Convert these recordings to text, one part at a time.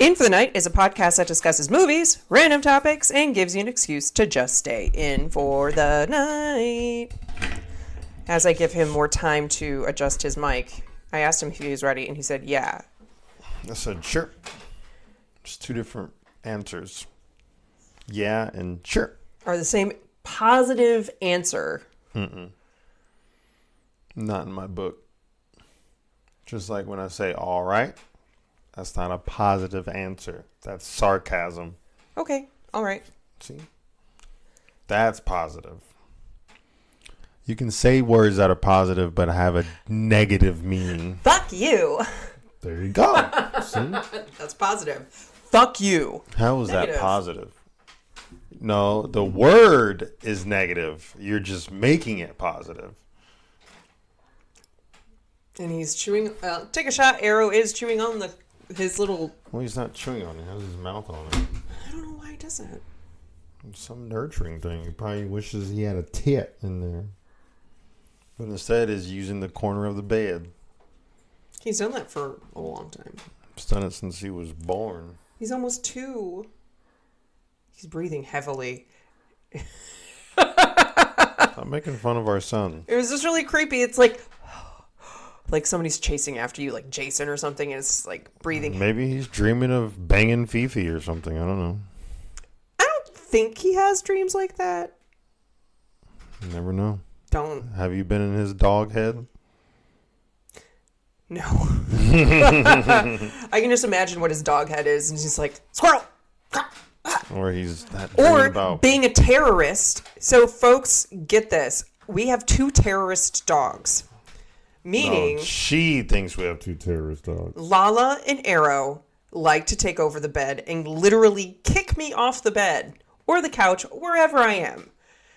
In for the Night is a podcast that discusses movies, random topics, and gives you an excuse to just stay in for the night. As I give him more time to adjust his mic, I asked him if he was ready, and he said, yeah. I said, sure. Just two different answers. Yeah and sure. Are the same positive answer. Mm-mm. Not in my book. Just like when I say, all right, that's not a positive answer. That's sarcasm. Okay, all right. See? That's positive. You can say words that are positive but have a negative meaning. Fuck you. There you go. See? That's positive. Fuck you. How is Negative. that positive? No, the word is negative. You're just making it positive. And he's chewing. Take a shot. Arrow is chewing on his little. Well, he's not chewing on it. He has his mouth on it. I don't know why he does that. Some nurturing thing. He probably wishes he had a tit in there. But instead is using the corner of the bed. He's done that for a long time. He's done it since he was born. He's almost 2. He's breathing heavily. I'm making fun of our son. It was just really creepy. It's like somebody's chasing after you, like Jason or something, and it's like breathing. Maybe he's dreaming of banging Fifi or something. I don't know. I don't think he has dreams like that. You never know. Don't. Have you been in his dog head? No. I can just imagine what his dog head is, and he's like, squirrel! Or he's that Or about being a terrorist. So, folks, get this. We have 2 terrorist dogs. Meaning... No, she thinks we have 2 terrorist dogs. Lala and Arrow like to take over the bed and literally kick me off the bed or the couch, wherever I am.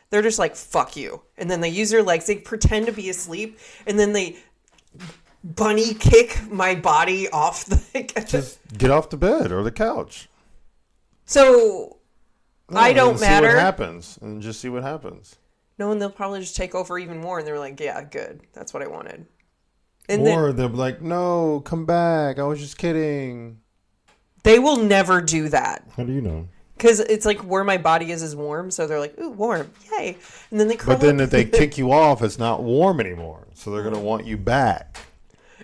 They're just like, fuck you. And then they use their legs. They pretend to be asleep. And then they bunny kick my body off the... Just get off the bed or the couch. So, No, I don't matter. See what happens. And just see what happens. No, and they'll probably just take over even more. And they're like, yeah, good. That's what I wanted. And or they'll be like, no, come back. I was just kidding. They will never do that. How do you know? Because it's like where my body is warm. So they're like, ooh, warm. Yay. And then they curl But then up. if they kick you off, it's not warm anymore. So they're going to want you back.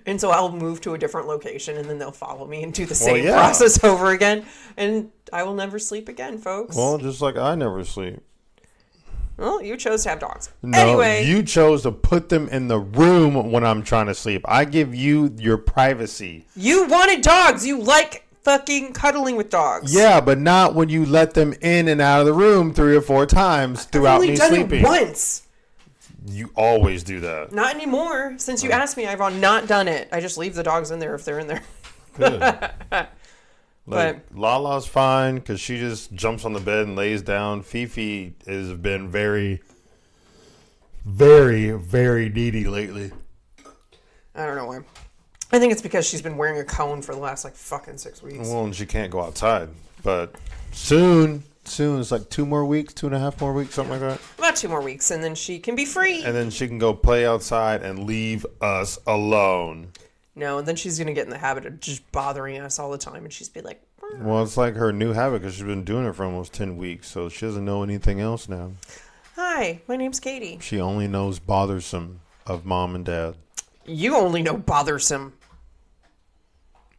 And so I'll move to a different location, and then they'll follow me and do the same yeah. process over again. And I will never sleep again, folks. Well, just like I never sleep. Well, you chose to have dogs. No, Anyway. you chose to put them in the room when I'm trying to sleep. I give you your privacy. You wanted dogs. You like fucking cuddling with dogs. Yeah, but not when you let them in and out of the room 3 or 4 times throughout me sleeping. I've only done it once. You always do that. Not anymore. Since you asked me, I've not done it. I just leave the dogs in there if they're in there. Good. Lala's fine because she just jumps on the bed and lays down. Fifi has been very, very, very needy lately. I don't know why. I think it's because she's been wearing a cone for the last fucking 6 weeks. Well, and she can't go outside. But soon, it's like 2 more weeks, 2.5 more weeks, something like that. About 2 more weeks, and then she can be free. And then she can go play outside and leave us alone. No, and then she's going to get in the habit of just bothering us all the time, and she's be like... Well, it's like her new habit because she's been doing it for almost 10 weeks, so she doesn't know anything else now. Hi, my name's Katie. She only knows bothersome of mom and dad. You only know bothersome.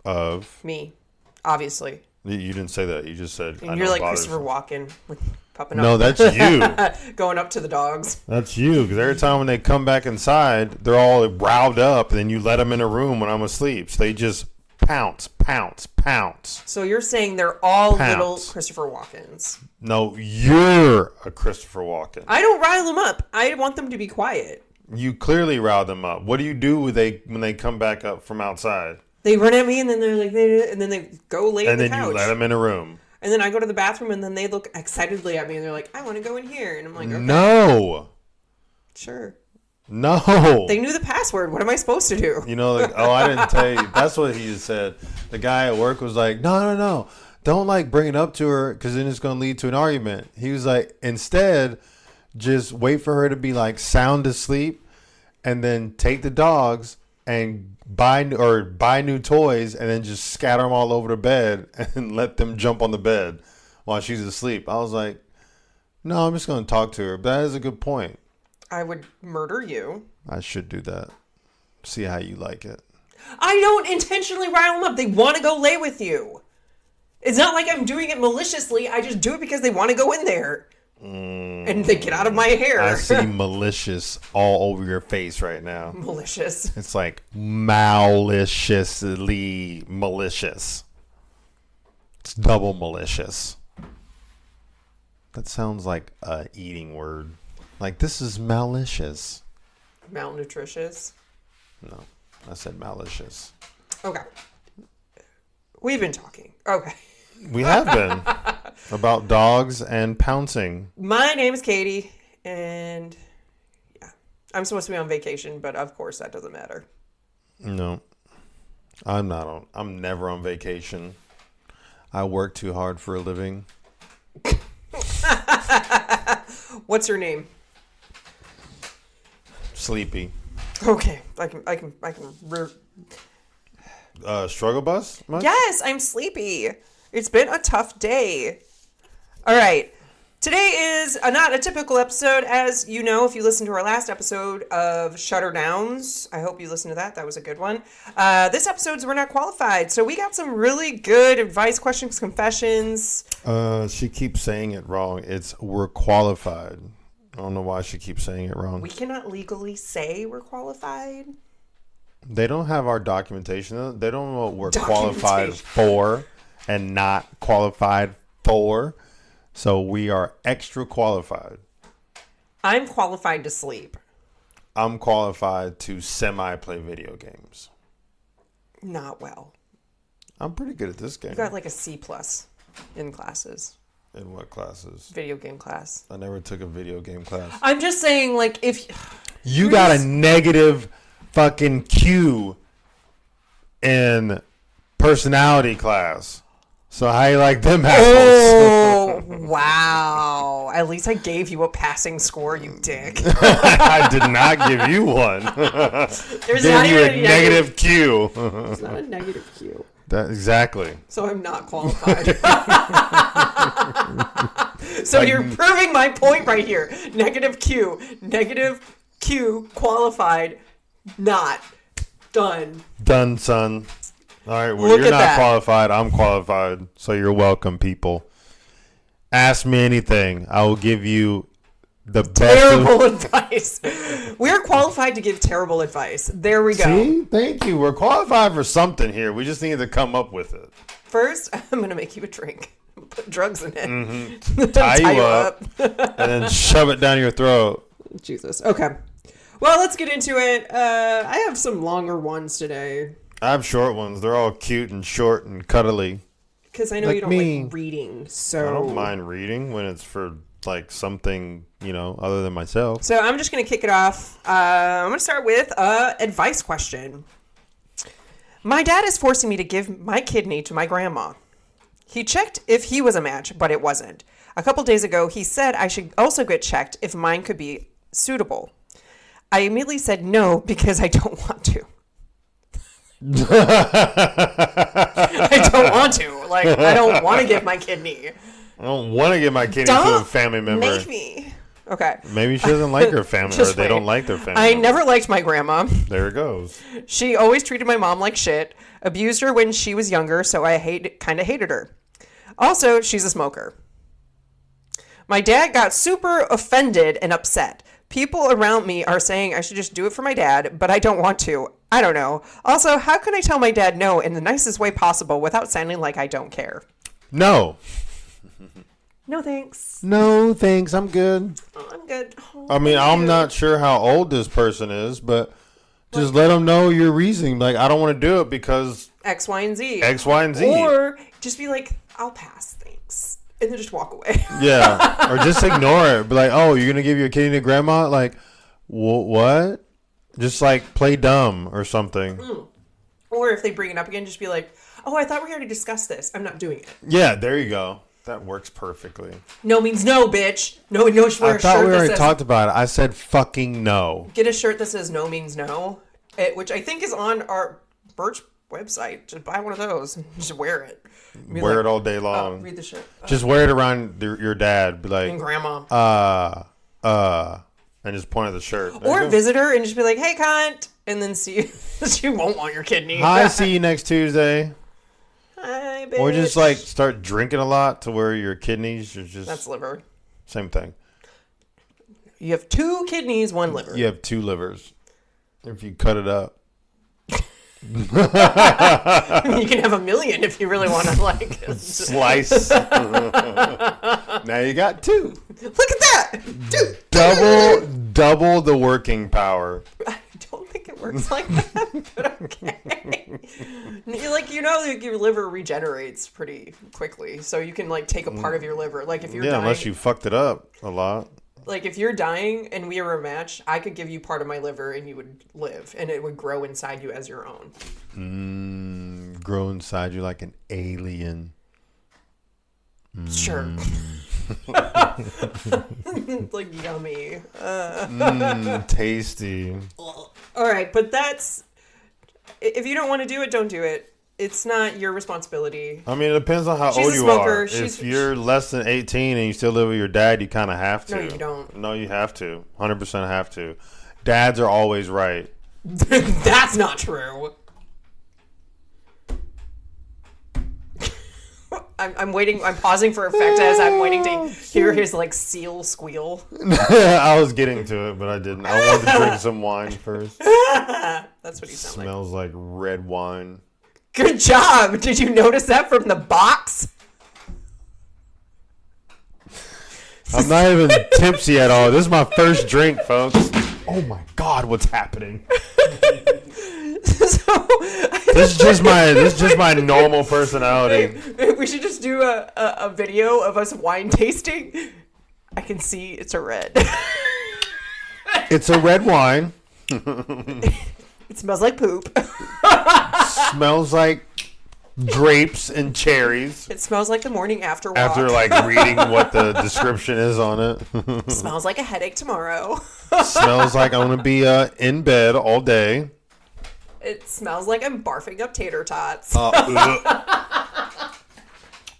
Of? Me, obviously. You didn't say that. You just said, and you're like Christopher Walken. Popping up. No, that's you. Going up to the dogs. That's you, because every time when they come back inside, they're all riled up, and then you let them in a room when I'm asleep. So they just pounce. So you're saying they're all Pounce. little Christopher Walkens. No, you're a Christopher Walken. I don't rile them up. I want them to be quiet. You clearly rile them up. What do you do when they come back up from outside? They run at me, and then they're like, and then they go lay on the couch. And then you let them in a room. And then I go to the bathroom, and then they look excitedly at me, and they're like, I want to go in here. And I'm like, okay. No. Sure. No. They knew the password. What am I supposed to do? You know, like, I didn't tell you. That's what he just said. The guy at work was like, no. Don't, bring it up to her because then it's going to lead to an argument. He was like, instead, just wait for her to be, sound asleep and then take the dogs and buy new toys and then just scatter them all over the bed and let them jump on the bed while she's asleep. I was like, no, I'm just going to talk to her. But that is a good point. I would murder you. I should do that. See how you like it. I don't intentionally rile them up. They want to go lay with you. It's not like I'm doing it maliciously. I just do it because they want to go in there. And they get out of my hair. I see malicious all over your face right now. Malicious. It's like maliciously malicious. It's double malicious. That sounds like a eating word. Like, this is malicious. Malnutritious. No, I said malicious. Okay. We've been talking. Okay. We have been. About dogs and pouncing. My name is Katie, and yeah, I'm supposed to be on vacation, but of course that doesn't matter. No, I'm not on. I'm never on vacation. I work too hard for a living. What's your name? Sleepy. Okay, I can. Struggle bus? Much? Yes, I'm sleepy. It's been a tough day. All right. Today is not a typical episode, as you know, if you listened to our last episode of Shutter Downs. I hope you listened to that. That was a good one. This episode's We're Not Qualified. So we got some really good advice, questions, confessions. She keeps saying it wrong. It's we're qualified. I don't know why she keeps saying it wrong. We cannot legally say we're qualified. They don't have our documentation. They don't know what we're qualified for and not qualified for. So we are extra qualified. I'm qualified to sleep. I'm qualified to semi-play video games. Not well. I'm pretty good at this game. You got like a C+ in classes. In what classes? Video game class. I never took a video game class. I'm just saying, like, if... You got a negative fucking Q in personality class. So how you like them apples? Oh, wow. At least I gave you a passing score, you dick. I did not give you one. There's Gave not you even a negative Q. It's not a negative Q. Exactly. So I'm not qualified. So you're proving my point right here. Negative Q, qualified, not. Done. Done, son. All right, well, Look you're at not that. qualified. I'm qualified. So you're welcome, people. Ask me anything. I will give you the best. Terrible advice. We're qualified to give terrible advice. There we go. See? Thank you. We're qualified for something here. We just need to come up with it. First, I'm going to make you a drink. Put drugs in it. Mm-hmm. Tie you up. And then shove it down your throat. Jesus. Okay. Well, let's get into it. I have some longer ones today. I have short ones. They're all cute and short and cuddly. Because I know Like you don't me. like reading. So I don't mind reading when it's for like something, other than myself. So I'm just going to kick it off. I'm going to start with a advice question. My dad is forcing me to give my kidney to my grandma. He checked if he was a match, but it wasn't. A couple days ago, he said I should also get checked if mine could be suitable. I immediately said no because I don't want to. I don't want to. Like, I don't want to give my kidney. I don't want to give my kidney to a family member. Make me. Okay. Maybe she doesn't like her family, or Just they wait. don't like their family. I member. never liked my grandma. There it goes. She always treated my mom like shit, abused her when she was younger, so I kind of hated her. Also, she's a smoker. My dad got super offended and upset. People around me are saying I should just do it for my dad, but I don't want to. I don't know. Also, how can I tell my dad no in the nicest way possible without sounding like I don't care? No. No thanks. No, thanks. I'm good. Oh, I'm good. Oh, I mean, thank I'm you. not sure how old this person is, but just let them know your reasoning. Like, I don't want to do it because X, Y, and Z. X, Y, and Z. Or just be like, I'll pass, thanks. And then just walk away. Yeah. Or just ignore it. Be like, oh, you're going to give your kidney to grandma? Like, what? Just like play dumb or something. Or if they bring it up again, just be like, oh, I thought we already discussed this. I'm not doing it. Yeah, there you go. That works perfectly. No means no, bitch. No, wear I a thought shirt we that already says, talked about it. I said fucking no. get a shirt that says no means no which I think is on our merch website. Just buy one of those. Just wear it. Wear it all day long. Read the shit. Just wear it around your dad. Be like, And grandma. and just point at the shirt. Or visit her and just be like, hey, cunt. And then see she won't want your kidney. Hi, see you next Tuesday. Hi, bitch. Or just like start drinking a lot to where your kidneys are just... That's liver. Same thing. You have 2 kidneys, 1 liver. You have 2 livers. If you cut it up. You can have 1 million if you really want to like slice. Now you got 2. Look at that. Double the working power. I don't think it works like that, but okay. Your liver regenerates pretty quickly, so you can like take a part of your liver. Like if you're dying, unless you fucked it up a lot. Like if you're dying and we were a match, I could give you part of my liver and you would live, and it would grow inside you as your own. Grow inside you like an alien. Sure. Like yummy. Tasty. All right, but that's... If you don't want to do it, don't do it. It's not your responsibility. I mean, it depends on how She's old a you smoker. are. If you're less than 18 and you still live with your dad, you kind of have to. No, you don't. No, you have to. 100% have to. Dads are always right. That's not true. I'm waiting. I'm pausing for effect as I'm waiting to hear his like seal squeal. I was getting to it, but I didn't. I wanted to drink some wine first. That's what he sounds like. Smells like red wine. Good job. Did you notice that from the box? I'm not even tipsy at all. This is my first drink, folks. Oh my God, what's happening? This is just my normal personality. We should just do a video of us wine tasting. I can see it's a red. It's a red wine. It smells like poop. Smells like grapes and cherries. It smells like the morning after walk. After like reading what the description is on it. Smells like a headache tomorrow. Smells like I'm gonna be in bed all day. It smells like I'm barfing up tater tots. Oh,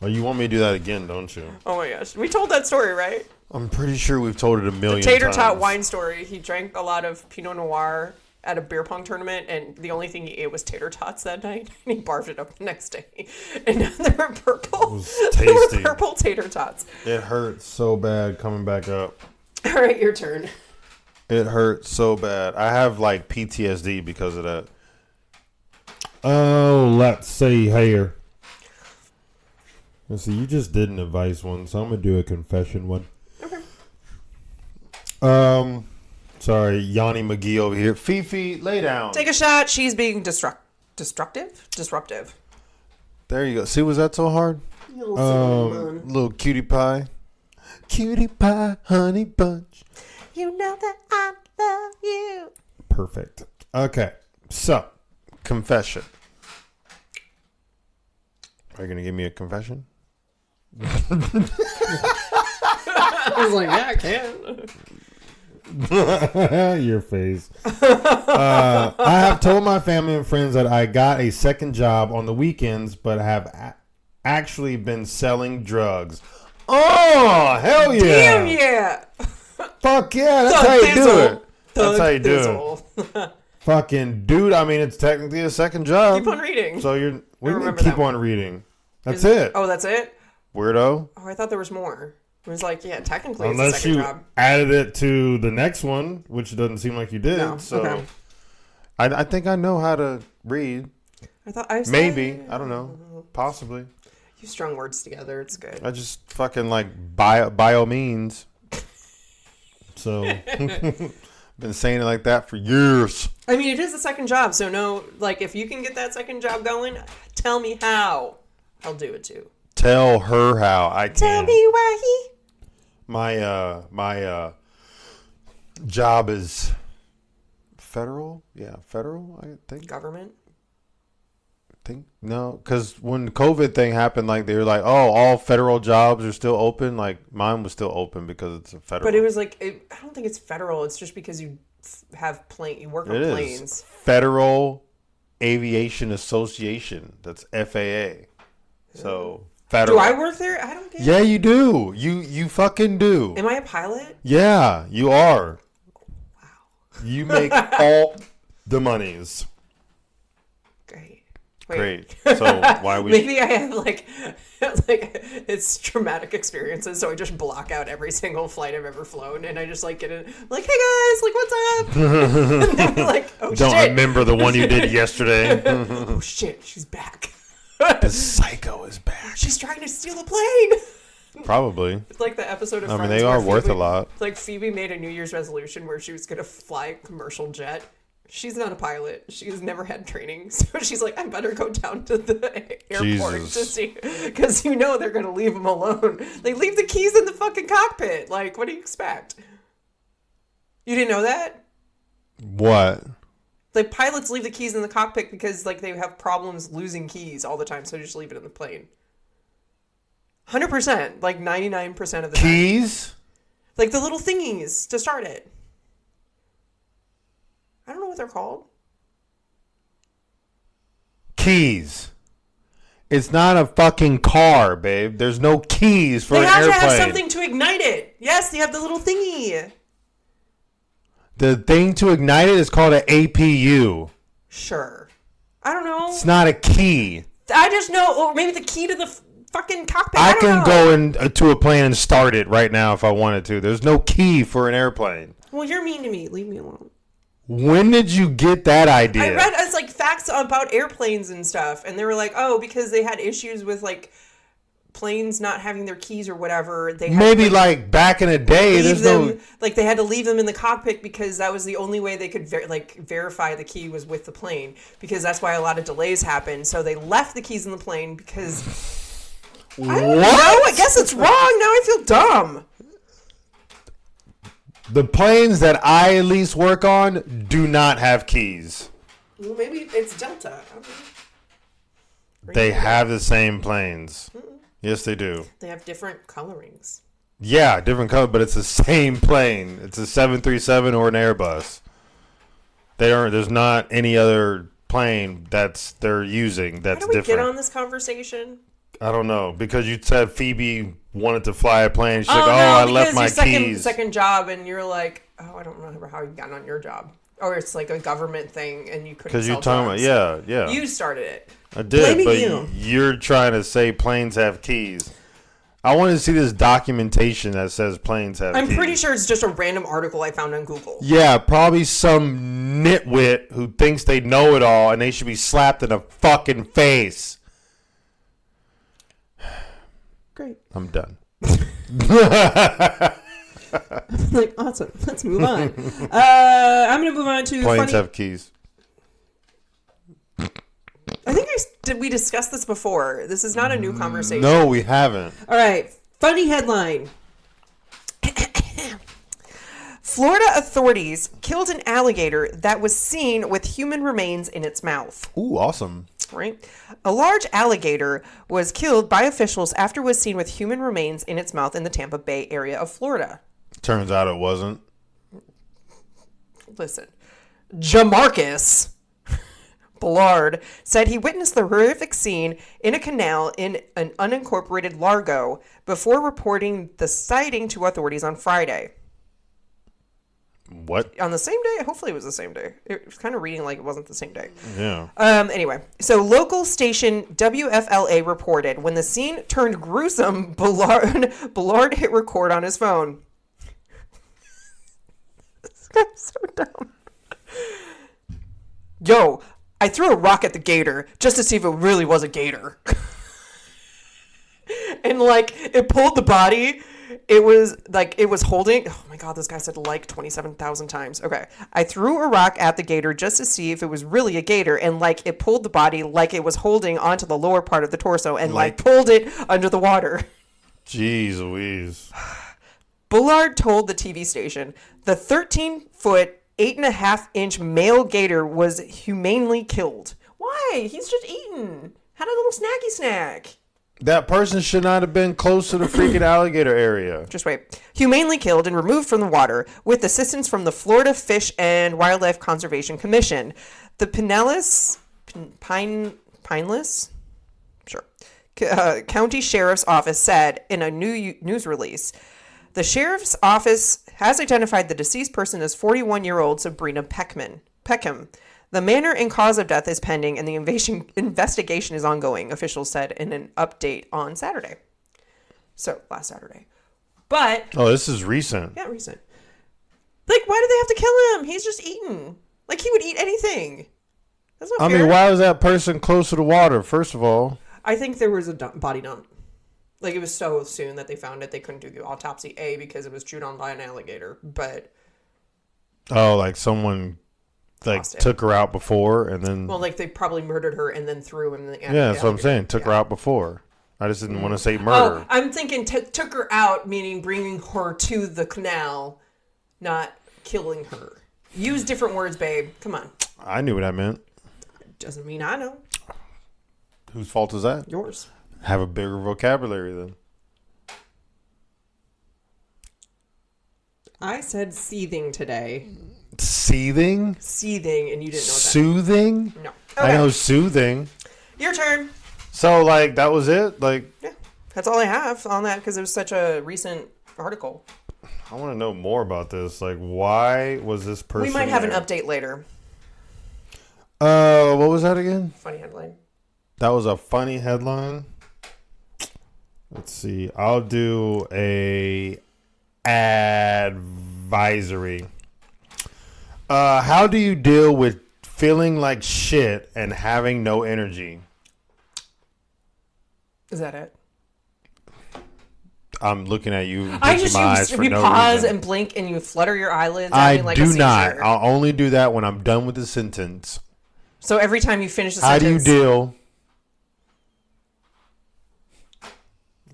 you want me to do that again, don't you? Oh my gosh. We told that story, right? I'm pretty sure we've told it a million Tater times. tot wine story. He drank a lot of Pinot Noir at a beer pong tournament, and the only thing he ate was tater tots that night, and he barfed it up the next day. And now they were purple. It was tasty. They were purple tater tots. It hurts so bad coming back up. All right, your turn. It hurts so bad. I have like PTSD because of that. Oh, let's see here. Let's see, you just did an advice one, so I'm gonna do a confession one. Okay. Sorry, Yanni McGee over here. Fifi, lay down. Take a shot. She's being disruptive. There you go. See, was that so hard? Little cutie pie. Cutie pie, honey bunch. You know that I love you. Perfect. Okay, so confession. Are you gonna give me a confession? I was like, yeah, I can. Your face. I have told my family and friends that I got a second job on the weekends, but have actually been selling drugs. Oh, hell yeah. Damn yeah. Fuck yeah, that's how you do it. That's how you do it. Fucking dude, I mean, it's technically a second job. Keep on reading. So we need to keep on reading. That's it. Oh, that's it? Weirdo. Oh, I thought there was more. It was like, yeah, technically it's a Unless second you job. added it to the next one, which doesn't seem like you did. No. So Okay. I think I know how to read. I thought I said, Maybe. I don't know. Possibly. You strung words together. It's good. I just fucking like bio means. So been saying it like that for years. I mean, it is a second job, so no, like, if you can get that second job going, tell me how. I'll do it too. Tell her how I can. Tell me why he... My job is federal. Yeah, federal, I think. Government? No, because when the COVID thing happened, like they were like, oh, all federal jobs are still open. Like mine was still open because it's a federal. But it was like, I don't think it's federal. It's just because you you work on It planes. is Federal Aviation Association. That's FAA. So federal. Do I work there? I don't get it. Yeah, you do. You fucking do. Am I a pilot? Yeah, you are. Wow. You make all the monies. Great. Great. So why we? Maybe I have like it's traumatic experiences, so I just block out every single flight I've ever flown, and I just like get in, like, hey guys, like what's up? And then we're like, oh Don't shit. remember the one you did yesterday. Oh shit, she's back. The psycho is back. She's trying to steal the plane. Probably. It's like the episode of I mean, Friends they where are worth Phoebe, a lot. Like Phoebe made a New Year's resolution where she was gonna fly a commercial jet. She's not a pilot. She's never had training. So she's like, I better go down to the airport to see. Because you know they're going to leave them alone. They leave the keys in the fucking cockpit. Like, what do you expect? You didn't know that? What? Like, pilots leave the keys in the cockpit because, like, they have problems losing keys all the time. So they just leave it in the plane. 100%. Like, 99% of the time. Keys? Like, the little thingies to start it. I don't know what they're called. Keys. It's not a fucking car, babe. There's no keys for an airplane. They have to have something to ignite it. Yes, they have the little thingy. The thing to ignite it is called an APU. Sure. I don't know. It's not a key. I just know, or maybe the key to the fucking cockpit. I don't can know. go into a plane and start it right now if I wanted to. There's no key for an airplane. Well, you're mean to me. Leave me alone. When did you get that idea? I read as like facts about airplanes and stuff, and they were like, oh, because they had issues with like planes not having their keys or whatever. They had maybe to, like back in the day. There's no like they had to leave them in the cockpit because that was the only way they could verify the key was with the plane, because that's why a lot of delays happened. So they left the keys in the plane because I don't know. I guess it's wrong. Now I feel dumb. The planes that I at least work on do not have keys. Well, maybe it's Delta. I don't know. They have the same planes. Yes, they do. They have different colorings. Yeah, different color, but it's the same plane. It's a 737 or an Airbus. There's not any other plane they're using that's How do we different. get on this conversation? I don't know, because you said Phoebe wanted to fly a plane. She's like, no, I left my your keys. second job, and you're like, oh, I don't remember how you got on your job. Or it's like a government thing, and you couldn't sell Because you're talking about, yeah. You started it. I did, Blaming but you. You're trying to say planes have keys. I want to see this documentation that says planes have keys. I'm pretty sure it's just a random article I found on Google. Yeah, probably some nitwit who thinks they know it all, and they should be slapped in the fucking face. Great. I'm done. Like, awesome. Let's move on. I'm going to move on to Planes have keys. I think we discussed this before. This is not a new conversation. No, we haven't. All right. Funny headline. Florida authorities killed an alligator that was seen with human remains in its mouth. Ooh, awesome. Right? A large alligator was killed by officials after it was seen with human remains in its mouth in the Tampa Bay area of Florida. Turns out it wasn't. Listen. Jamarcus Ballard said he witnessed the horrific scene in a canal in an unincorporated Largo before reporting the sighting to authorities on Friday. What? On the same day? Hopefully it was the same day. It was kind of reading like it wasn't the same day. Yeah. Anyway, so local station WFLA reported when the scene turned gruesome, Ballard hit record on his phone. This guy's so dumb. Yo, I threw a rock at the gator just to see if it really was a gator. And like it pulled the body. It was holding. Oh my God, this guy said like 27,000 times. Okay. I threw a rock at the gator just to see if it was really a gator. And like it pulled the body like it was holding onto the lower part of the torso and like pulled it under the water. Jeez Louise. Bullard told the TV station the 13-foot, 8.5-inch male gator was humanely killed. Why? He's just eaten. Had a little snacky snack. That person should not have been close to the freaking alligator area. Just wait. Humanely killed and removed from the water with assistance from the Florida Fish and Wildlife Conservation Commission. The Pineless? Sure. County Sheriff's Office said in a news release, the Sheriff's Office has identified the deceased person as 41-year-old Sabrina Peckham. The manner and cause of death is pending, and the investigation is ongoing, officials said in an update on Saturday. So, last Saturday. But... Oh, this is recent. Yeah, recent. Like, why do they have to kill him? He's just eaten. Like, he would eat anything. That's not fair. I mean, why was that person close to the water, first of all? I think there was a body dump. Like, it was so soon that they found it, they couldn't do the autopsy, A, because it was chewed on by an alligator, but... Oh, like someone... Like, took her out before, and then... Well, like, they probably murdered her and then threw him in the... Yeah, that's what I'm saying. Took her out before. I just didn't want to say murder. Oh, I'm thinking took her out, meaning bringing her to the canal, not killing her. Use different words, babe. Come on. I knew what I meant. Doesn't mean I know. Whose fault is that? Yours. Have a bigger vocabulary, then. I said seething today. Seething? Seething, and you didn't know that. Soothing? No. Okay. I know soothing. Your turn. So, like, that was it? Like... Yeah. That's all I have on that, because it was such a recent article. I want to know more about this. Like, why was this person We might have there? an update later. What was that again? Funny headline. That was a funny headline. Let's see. I'll do a advisory. How do you deal with feeling like shit and having no energy? Is that it? I'm looking at you. I just my eyes for you no pause reason. and blink and you flutter your eyelids. I like do a not. seizure. I'll only do that when I'm done with the sentence. So every time you finish the How sentence, do you deal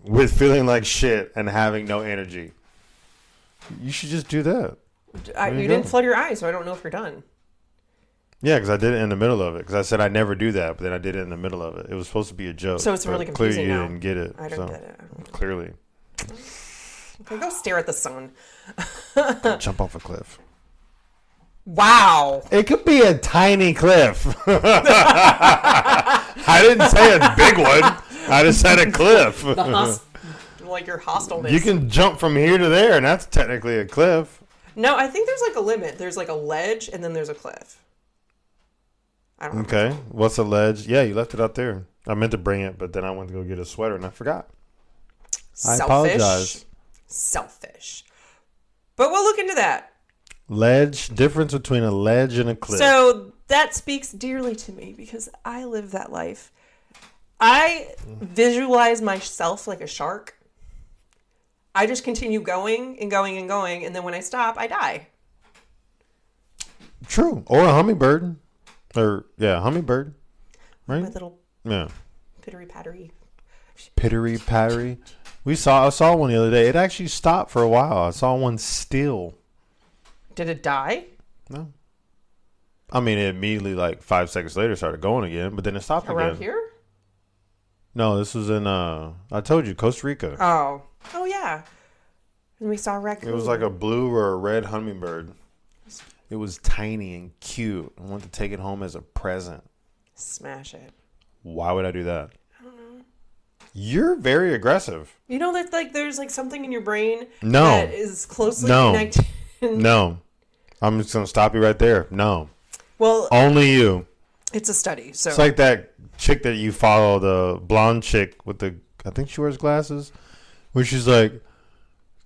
with feeling like shit and having no energy? You should just do that. you didn't flutter your eyes, so I don't know if you're done. Yeah, because I did it in the middle of it. Because I said I never do that, but then I did it in the middle of it. It was supposed to be a joke. So it's really confusing clearly now. You didn't get it. I don't get it. Clearly. Okay, go stare at the sun. Jump off a cliff. Wow. It could be a tiny cliff. I didn't say a big one. I just said a cliff. Like your hostileness. You can jump from here to there, and that's technically a cliff. No, I think there's like a limit. There's like a ledge, and then there's a cliff. I don't know. Okay. What's a ledge? Yeah, you left it out there. I meant to bring it, but then I went to go get a sweater, and I forgot. Selfish. I apologize. Selfish. But we'll look into that. Ledge. Difference between a ledge and a cliff. So that speaks dearly to me because I live that life. I visualize myself like a shark. I just continue going and going and going, and then when I stop, I die. True. Or a hummingbird. Hummingbird. Right? My little pittery-pattery. Pittery pattery. I saw one the other day. It actually stopped for a while. I saw one still. Did it die? No. I mean, it immediately, like 5 seconds later, started going again, but then it stopped Around again. here? No, this was in, I told you, Costa Rica. Oh, yeah. And we saw a raccoon. It was like a blue or a red hummingbird. It was tiny and cute. I wanted to take it home as a present. Smash it. Why would I do that? I don't know. You're very aggressive. You know that like there's like something in your brain No. that is closely connected. No. I'm just going to stop you right there. No. Well, only you. It's a study. So it's like that chick that you follow, the blonde chick with the, I think she wears glasses, where she's like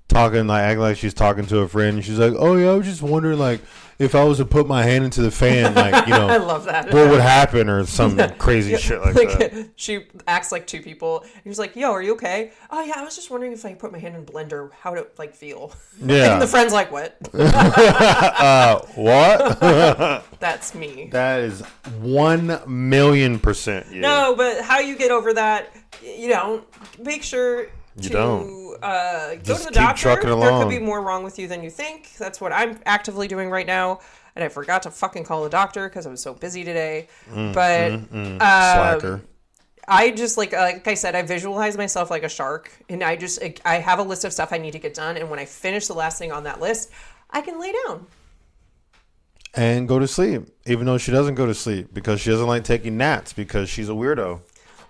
talking, like acting like she's talking to a friend. And she's like, "Oh yeah, I was just wondering, like, if I was to put my hand into the fan, like, you know, I love that. What would happen, or some crazy shit like that." She acts like two people. And she's like, "Yo, are you okay?" "Oh yeah, I was just wondering if I put my hand in a blender, how would it like feel?" Yeah. And the friend's like, "What?" What? That's me. That is 1,000,000% you. No, but how you get over that? You don't. Make sure You to don't. Go Just to the keep doctor. trucking There along. could be more wrong with you than you think. That's what I'm actively doing right now. And I forgot to fucking call the doctor because I was so busy today. Slacker. I just like I said, I visualize myself like a shark, and I have a list of stuff I need to get done, and when I finish the last thing on that list, I can lay down and go to sleep, even though she doesn't go to sleep because she doesn't like taking naps because she's a weirdo.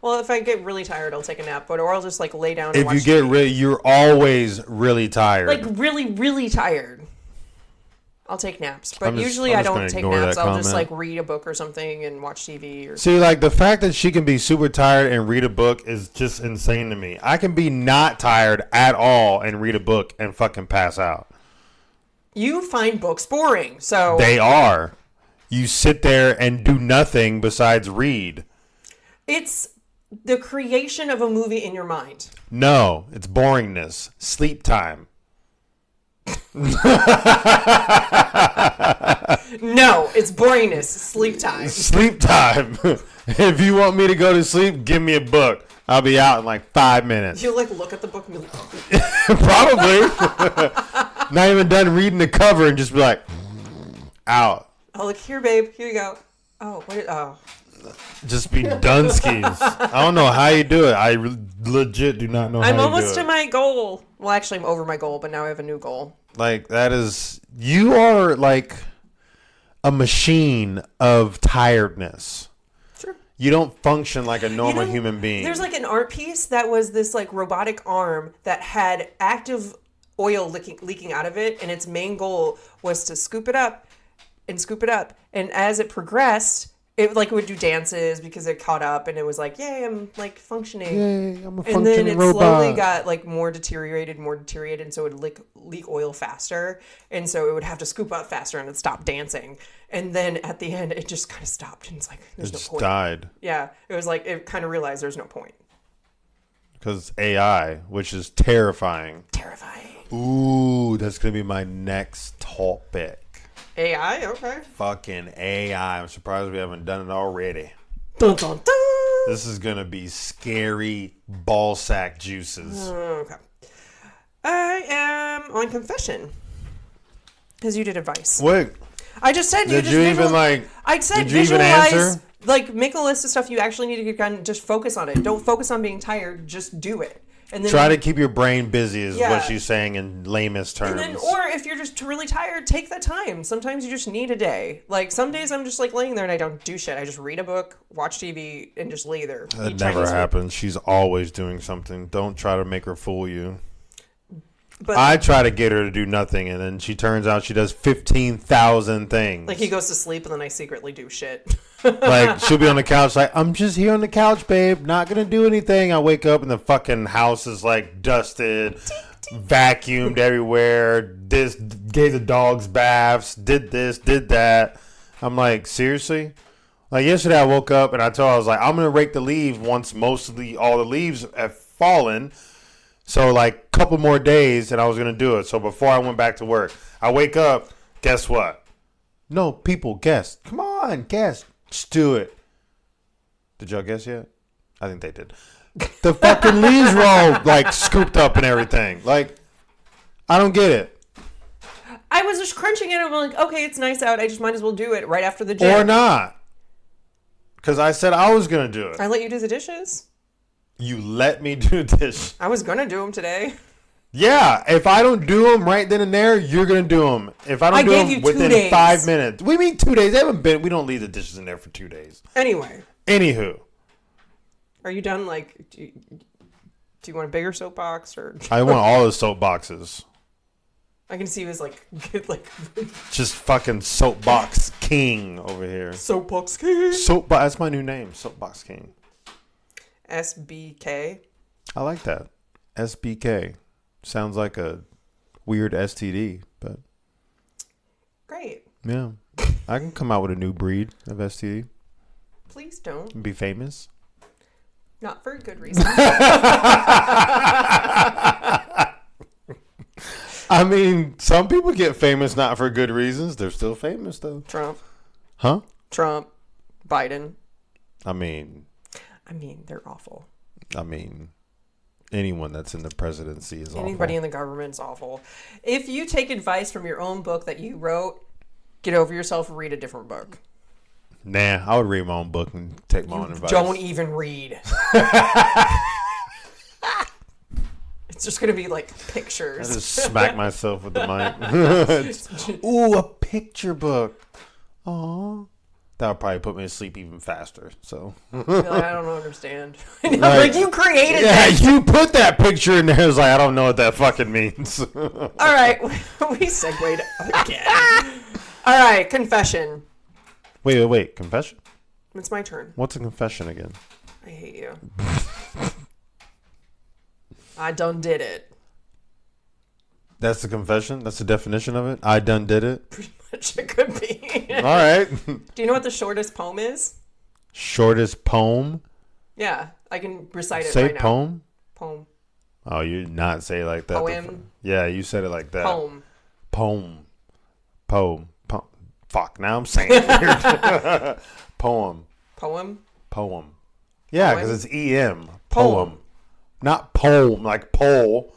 Well, if I get really tired, I'll take a nap, or I'll just like lay down. And If you get you're always really tired. like really, really tired, I'll take naps. But usually I don't take naps. I'll just like read a book or something and watch TV. Or see, like the fact that she can be super tired and read a book is just insane to me. I can be not tired at all and read a book and fucking pass out. You find books boring, so they are. You sit there and do nothing besides read. It's the creation of a movie in your mind. No, it's boringness. Sleep time. No, it's boringness. Sleep time. Sleep time. If you want me to go to sleep, give me a book. I'll be out in like 5 minutes. You'll like look at the book and be like, probably. Not even done reading the cover and just be like, out. Oh, look here, babe. Here you go. Oh, what? Oh. Just be Dunskies. I don't know how you do it. I legit do not know how you do it. I'm almost to my goal. Well, actually, I'm over my goal, but now I have a new goal. Like, that is... You are like a machine of tiredness. Sure. You don't function like a normal human being. There's like an art piece that was this like robotic arm that had active oil leaking out of it, and its main goal was to scoop it up. And as it progressed... It like would do dances because it caught up, and it was like, "Yay, I'm like functioning." Yay, I'm a functioning and then it robot. slowly got like more deteriorated, and so it would leak oil faster, and so it would have to scoop up faster, and it'd stop dancing. And then at the end, it just kind of stopped, and it's like, "There's no point." Died. Yeah, it was like it kind of realized there's no point because it's AI, which is terrifying. Terrifying. Ooh, that's gonna be my next topic. AI, okay. Fucking AI. I'm surprised we haven't done it already. Dun, dun, dun. This is going to be scary ballsack juices. Okay. I am on confession. Because you did advice. Wait. I just said did you even like... I said did you even answer? Like, make a list of stuff you actually need to get done. Just focus on it. Don't focus on being tired. Just do it. And then try to keep your brain busy is what she's saying in lamest terms. And then, or if you're just really tired, take that time. Sometimes you just need a day. Like some days I'm just like laying there and I don't do shit. I just read a book, watch TV, and just lay there. That never happens. She's always doing something. Don't try to make her fool you. But I try to get her to do nothing, and then she turns out she does 15,000 things. Like he goes to sleep, and then I secretly do shit. Like she'll be on the couch, like I'm just here on the couch, babe, not gonna do anything. I wake up and the fucking house is like dusted, vacuumed everywhere. This gave the dogs baths, did this, did that. I'm like, seriously? Like yesterday, I woke up and I told her, I was like, I'm gonna rake the leaves once all the leaves have fallen. So like a couple more days and I was going to do it. So before I went back to work, I wake up, guess what? No, people guess. Come on, guess. Just do it. Did y'all guess yet? I think they did. The fucking leaves were all like scooped up and everything. Like, I don't get it. I was just crunching it and I'm like, okay, it's nice out. I just might as well do it right after the gym. Or not. Because I said I was going to do it. I let you do the dishes. You let me do this. I was going to do them today. Yeah, if I don't do them right then and there, you're going to do them. If I don't do them within 5 minutes. We mean 2 days. We don't leave the dishes in there for 2 days. Anyway. Anywho. Are you done? Like, do you want a bigger soapbox? Or I want all the soapboxes. I can see you as like just fucking soapbox king over here. Soapbox king. That's my new name, Soapbox King. SBK. I like that. SBK. Sounds like a weird STD, but great. Yeah. I can come out with a new breed of STD. Please don't. And be famous. Not for a good reason. I mean, some people get famous not for good reasons. They're still famous, though. Trump. Huh? Trump. Biden. I mean, they're awful. I mean, anyone that's in the presidency is awful. Anybody in the government's awful. If you take advice from your own book that you wrote, get over yourself and read a different book. Nah, I would read my own book and take my own advice. Don't even read. It's just going to be like pictures. I just smack myself with the mic. Ooh, a picture book. Aw. That would probably put me to sleep even faster. So I don't understand. Like you created that. Yeah, you put that picture in there. It's like, I don't know what that fucking means. All right. We segued again. All right. Confession. Wait. Confession? It's my turn. What's a confession again? I hate you. I done did it. That's the confession? That's the definition of it? I done did it? Pretty much it could be. All right. Do you know what the shortest poem is? Shortest poem? Yeah. I can recite it Say right now. poem? Poem. Oh, you did not say it like that. Poem. Yeah, you said it like that. Poem. Poem. Fuck, now I'm saying it weird. Poem. Yeah, because it's E-M. Poem. Not poem, like pole.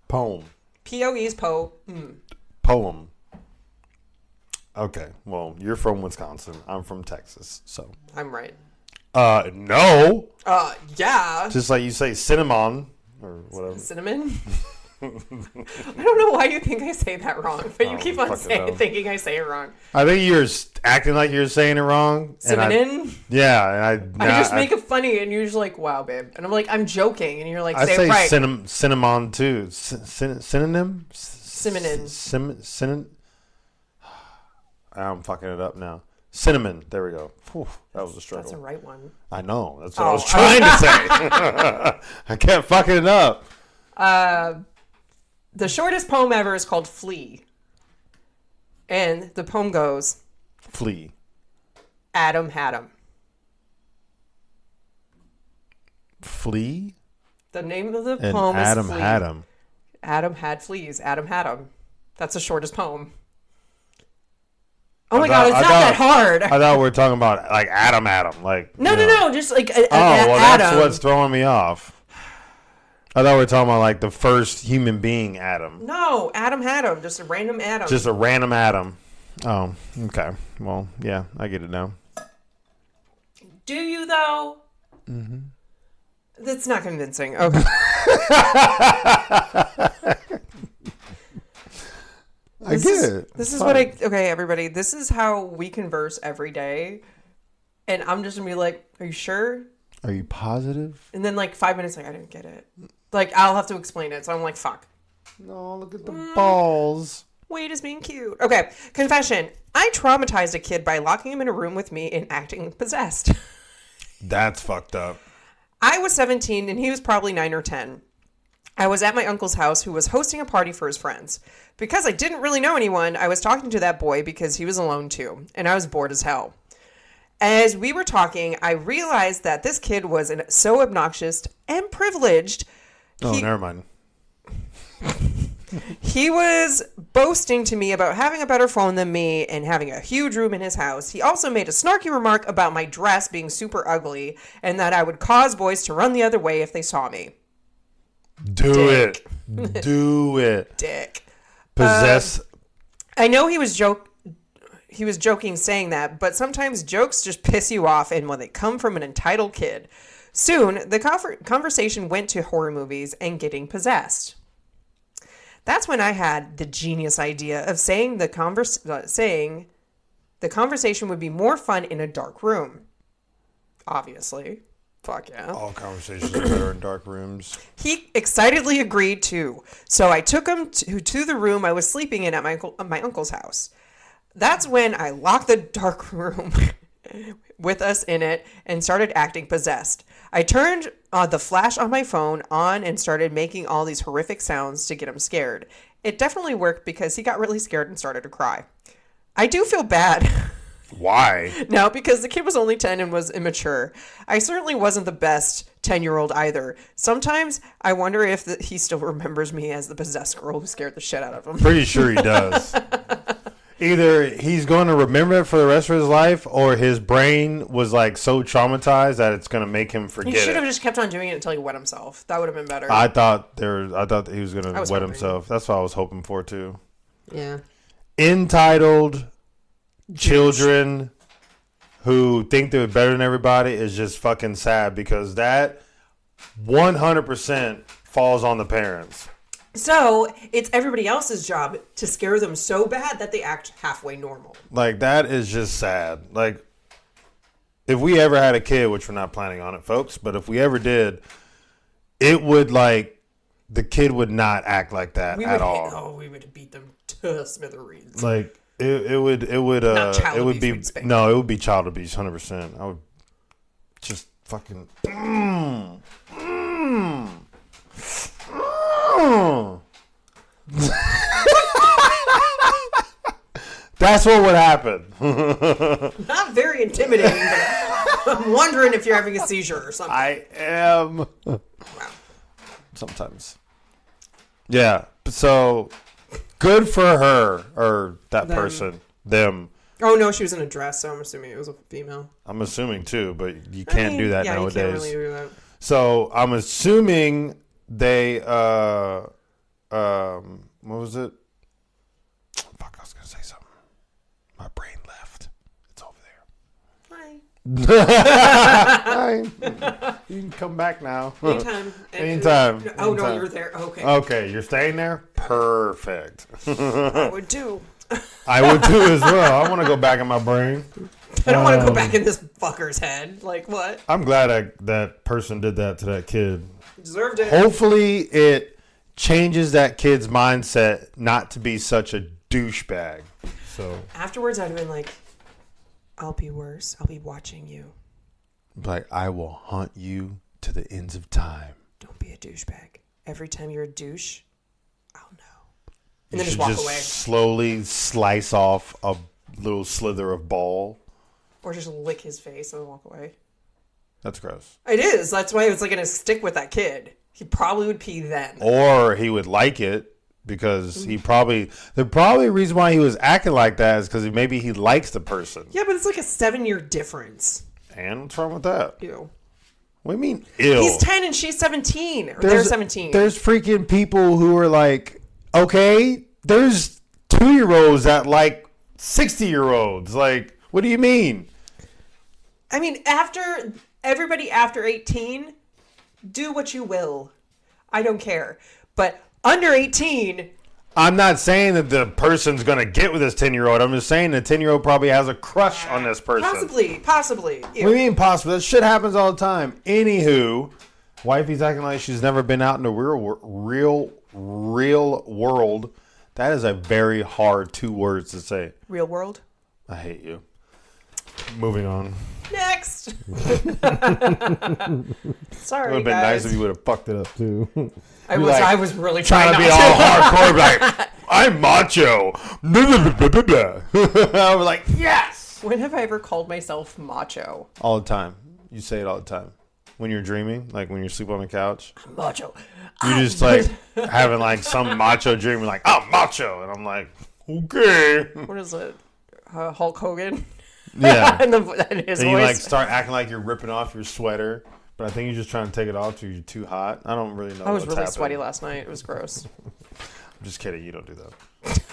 Poem. P-O-E is po. Poem. Okay, well, you're from Wisconsin. I'm from Texas, so. I'm right. No. Yeah. Just like you say cinnamon or whatever. Cinnamon? I don't know why you think I say that wrong, but you keep on thinking I say it wrong. I think you're acting like you're saying it wrong. Cinnamon? Yeah. And I just make it funny, and you're just like, wow, babe. And I'm like, I'm joking, and you're like, say it right. Cinnamon, too. Synonym? Cinnamon. I'm fucking it up now. Cinnamon. There we go. Whew, that was a struggle. That's the right one. I know. That's what I was trying to say. I kept fucking it up. The shortest poem ever is called Flea. And the poem goes... Flea. Adam had him. Flea? The name of the poem is Adam Flea. had him. Adam had fleas. Adam had him. That's the shortest poem. Oh my God, it's not that hard. I thought we were talking about like Adam. Like No, just like well, Adam. That's what's throwing me off. I thought we were talking about like the first human being, Adam. No, Adam had him. Just a random Adam. Just a random Adam. Oh, okay. Well, yeah, I get it now. Do you though? Mm-hmm. That's not convincing. Okay. I get it. This is what okay, everybody. This is how we converse every day. And I'm just going to be like, are you sure? Are you positive? And then like 5 minutes, like, I didn't get it. Like, I'll have to explain it. So I'm like, fuck. No, look at the balls. Wade is being cute. Okay, confession. I traumatized a kid by locking him in a room with me and acting possessed. That's fucked up. I was 17 and he was probably 9 or 10. I was at my uncle's house who was hosting a party for his friends. Because I didn't really know anyone, I was talking to that boy because he was alone too, and I was bored as hell. As we were talking, I realized that this kid was so obnoxious and privileged. Never mind. He was boasting to me about having a better phone than me and having a huge room in his house. He also made a snarky remark about my dress being super ugly and that I would cause boys to run the other way if they saw me. Do it. Do it. Dick. Possess. I know he was joking saying that, but sometimes jokes just piss you off, and when they come from an entitled kid. Soon, the conversation went to horror movies and getting possessed. That's when I had the genius idea of saying the conversation would be more fun in a dark room. Obviously. Fuck yeah. All conversations are better in dark rooms. He excitedly agreed too. So I took him to the room I was sleeping in at my uncle's house. That's when I locked the dark room with us in it and started acting possessed. I turned the flash on my phone on and started making all these horrific sounds to get him scared. It definitely worked because he got really scared and started to cry. I do feel bad. Why? No, because the kid was only 10 and was immature. I certainly wasn't the best 10-year-old either. Sometimes I wonder if he still remembers me as the possessed girl who scared the shit out of him. Pretty sure he does. Either he's going to remember it for the rest of his life, or his brain was like so traumatized that it's going to make him forget it. He should have just kept on doing it until he wet himself. That would have been better. I thought he was going to wet himself. That's what I was hoping for too. Yeah. Entitled children who think they're better than everybody is just fucking sad because that 100% falls on the parents. So it's everybody else's job to scare them so bad that they act halfway normal. Like, that is just sad. Like, if we ever had a kid, which we're not planning on it, folks, but if we ever did, it would, like, the kid would not act like that at all. Oh, we would beat them to smithereens. Like, it would be child abuse, 100%. I would just fucking, That's what would happen. Not very intimidating, but I'm wondering if you're having a seizure or something. I am. Wow. Sometimes. Yeah. So good for her or that person. Them. Oh no, she was in a dress, so I'm assuming it was a female. I'm assuming too, but you can't do that nowadays. You can't really do that. So I'm assuming they what was it? Fuck, I was gonna say something. My brain left. It's over there. Hi. You can come back now. Anytime. Anytime. Oh, Anytime. no, you're there. Okay. Okay, you're staying there? Perfect. I would too. I would too as well. I want to go back in my brain. I don't want to go back in this fucker's head. Like, what? I'm glad that person did that to that kid. Deserved it. Hopefully it changes that kid's mindset not to be such a douchebag. So afterwards, I'd have been like, I'll be worse. I'll be watching you. Like, I will hunt you to the ends of time. Don't be a douchebag. Every time you're a douche, I'll know. And You then should just walk away. slowly slice off a little slither of ball. Or just lick his face and then walk away. That's gross. It is. That's why it's like going to stick with that kid. He probably would pee then. Or he would like it because the probably reason why he was acting like that is because maybe he likes the person. Yeah, but it's like a 7-year difference. And what's wrong with that? Ew. What do you mean, ew? He's 10 and she's 17. Or they're 17. There's freaking people who are like, okay, there's 2-year-olds that like 60-year-olds. Like, what do you mean? I mean, everybody after 18, do what you will. I don't care. But under 18... I'm not saying that the person's going to get with this 10-year-old. I'm just saying the 10-year-old probably has a crush on this person. Possibly. What do you mean possibly? That shit happens all the time. Anywho, wifey's acting like she's never been out in the real world. That is a very hard 2 words to say. Real world? I hate you. Moving on. Next. Sorry, It would have been nice if you would have fucked it up too. I was really trying to be all hardcore, like, I'm macho. I was like, yes. When have I ever called myself macho? All the time. You say it all the time. When you're dreaming, like when you're sleeping on the couch. I'm macho. You're just like having like some macho dream, like, I'm macho. And I'm like, okay. What is it? Hulk Hogan? Yeah. and his and voice. you like start acting like you're ripping off your sweater. But I think you're just trying to take it off because you're too hot. I don't really know. I was really sweaty last night. It was gross. I'm just kidding. You don't do that.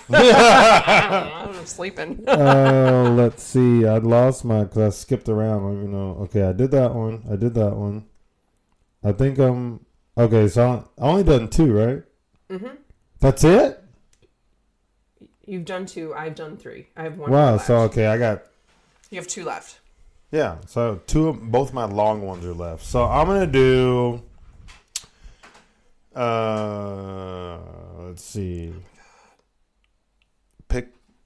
I was sleeping. Let's see. I lost because I skipped around. I don't even know. Okay, I did that one. I think okay. So I only done 2, right? Mm-hmm. That's it. You've done 2. I've done 3. I have 1. Wow. left. So okay, You have 2 left. Yeah, so both my long ones are left. So I'm gonna do. Let's see.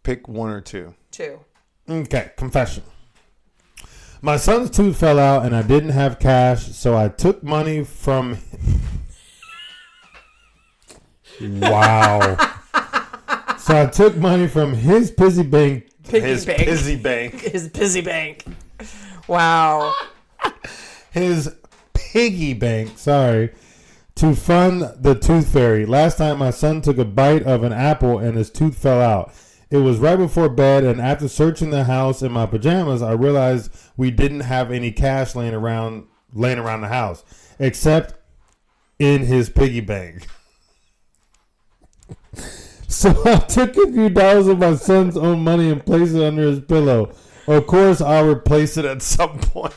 Pick 1 or 2. 2. Okay. Confession. My son's tooth fell out, and I didn't have cash, so I took money from. Wow. So I took money from his piggy bank. His busy bank. His busy bank. Wow. His piggy bank, sorry, to fund the tooth fairy. Last time my son took a bite of an apple and his tooth fell out. It was right before bed, and after searching the house in my pajamas, I realized we didn't have any cash laying around the house, except in his piggy bank. So I took a few dollars of my son's own money and placed it under his pillow. Of course, I'll replace it at some point.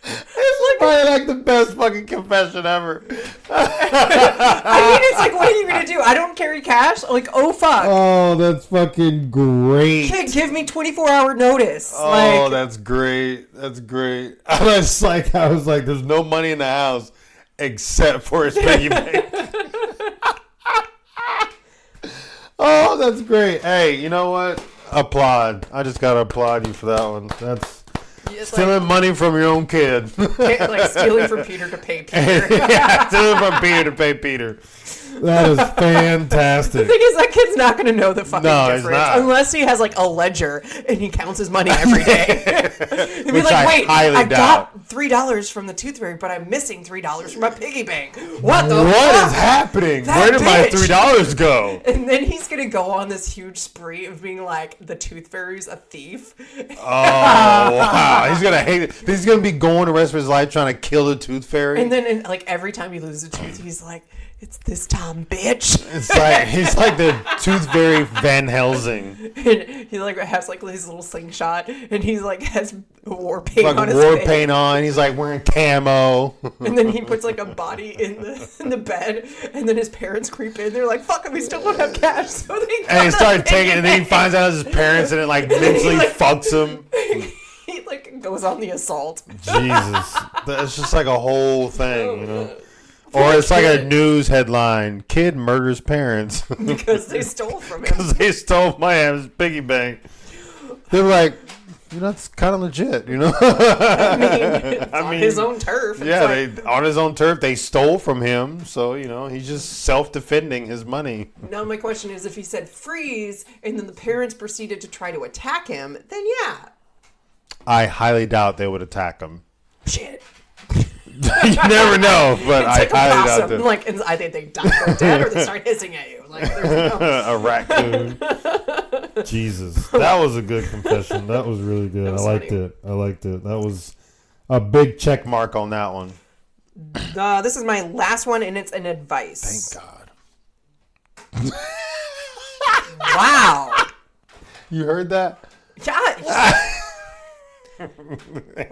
It's probably like the best fucking confession ever. I mean, it's like, what are you gonna do? I don't carry cash. Like, oh fuck. Oh, that's fucking great. Kid, give me 24-hour notice. Oh, that's great. That's great. I was like, there's no money in the house except for his piggy bank. Oh, that's great. Hey, you know what? Applaud. I just gotta applaud you for that one. That's stealing money from your own kid. Like stealing from Peter to pay Peter. Yeah, stealing from Peter to pay Peter. That is fantastic. The thing is, that kid's not going to know the fucking he's difference not. unless he has like a ledger and he counts his money every day. He'd be Which like, I wait, highly I doubt. got $3 from the tooth fairy, but I'm missing $3 from my piggy bank. What the What fuck? is happening? That Where did my bitch. $3 go? And then he's going to go on this huge spree of being like, the tooth fairy's a thief. Oh, wow. He's going to hate it. He's going to be going the rest of his life trying to kill the tooth fairy. And then like every time he loses a tooth, he's like, it's this time, bitch. It's like he's like the tooth fairy Van Helsing. And he like has like his little slingshot, and he's like has war paint Like on his war face. paint on. He's like wearing camo. And then he puts like a body in the bed, and then his parents creep in. They're like, "Fuck it, we still don't have cash." So they And he started taking it, and then he finds out it's his parents, and it like mentally like- fucks him. He like goes on the assault. Jesus. That's just like a whole thing, you know? Oh, Or it's like a kid. news headline: Kid murders parents Because they stole from him. because they stole my his piggy bank. They were like, that's kind of legit, you know? I mean, it's on his own turf. It's Yeah, like, they on his own turf. They stole from him, so he's just self-defending his money. now my question is, if he said freeze, and then the parents proceeded to try to attack him, then yeah, I highly doubt they would attack him. shit. You never know, but I It's like a highly doubt possum. that. Like, and I think they die or dead, or they start hissing at you. Like, there's no. A raccoon. Jesus, that was a good confession. That was really good. That was I liked funny. it. I liked it. That was a big check mark. Mark on that one. This is my last one, and it's an advice. Thank God. Wow. You heard that? Yeah.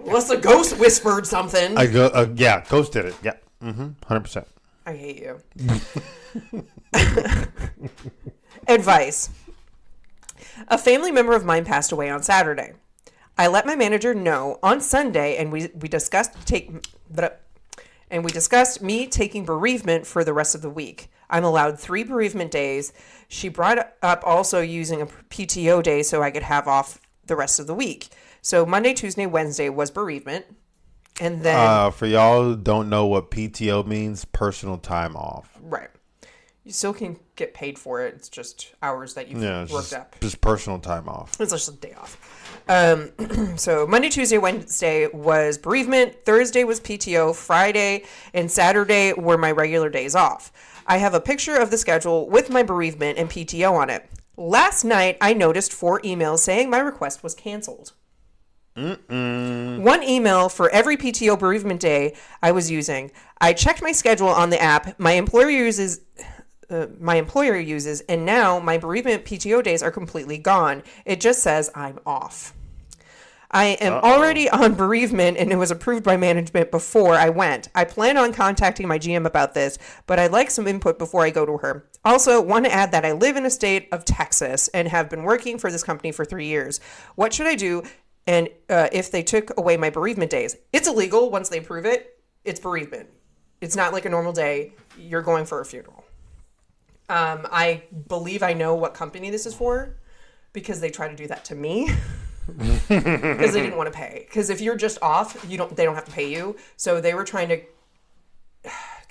Unless the ghost whispered something. Yeah, Ghost did it. Yeah, 100%. I hate you. Advice. A family member of mine passed away on Saturday. I let my manager know on Sunday, and we discussed me taking bereavement for the rest of the week. I'm allowed 3 bereavement days. She brought up also using a PTO day so I could have off the rest of the week. So Monday, Tuesday, Wednesday was bereavement. And then... For y'all who don't know what PTO means, personal time off. right. You still can get paid for it. It's just hours that you've Yeah, it's worked up. just personal time off. It's just a day off. So Monday, Tuesday, Wednesday was bereavement. Thursday was PTO. Friday and Saturday were my regular days off. I have a picture of the schedule with my bereavement and PTO on it. Last night, I noticed 4 emails saying my request was canceled. One email for every PTO bereavement day I was using. I checked my schedule on the app my employer uses, and now my bereavement PTO days are completely gone. It just says I'm off. I am already on bereavement, and it was approved by management before I went. I plan on contacting my GM about this, but I'd like some input before I go to her. Also, want to add that I live in a state of Texas and have been working for this company for 3 years. What should I do? And if they took away my bereavement days? It's illegal once they approve it. It's bereavement. It's not like a normal day. You're going for a funeral. I believe I know what company this is for because they try to do that to me because they didn't want to pay. Because if you're just off, they don't have to pay you. So they were trying to.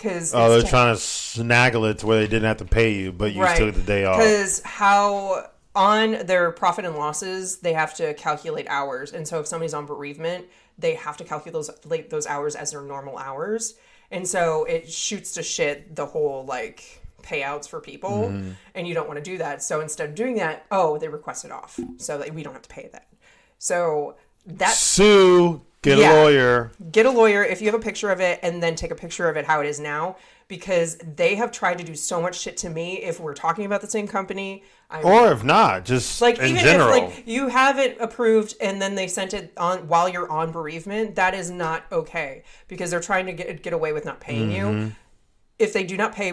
They're trying to snaggle it to where they didn't have to pay you, but you still get the day off. Because how on their profit and losses, they have to calculate hours. And so if somebody's on bereavement, they have to calculate those hours as their normal hours. And so it shoots to shit the whole like payouts for people. And you don't want to do that. So instead of doing that, they request it off so that we don't have to pay that. So that's Sue Get a lawyer. Get a lawyer if you have a picture of it, and then take a picture of it how it is now, because they have tried to do so much shit to me. If we're talking about the same company, or if not, just like in even general. if like you have it approved and then they sent it on while you're on bereavement, that is not okay, because they're trying to get away with not paying you. If they do not pay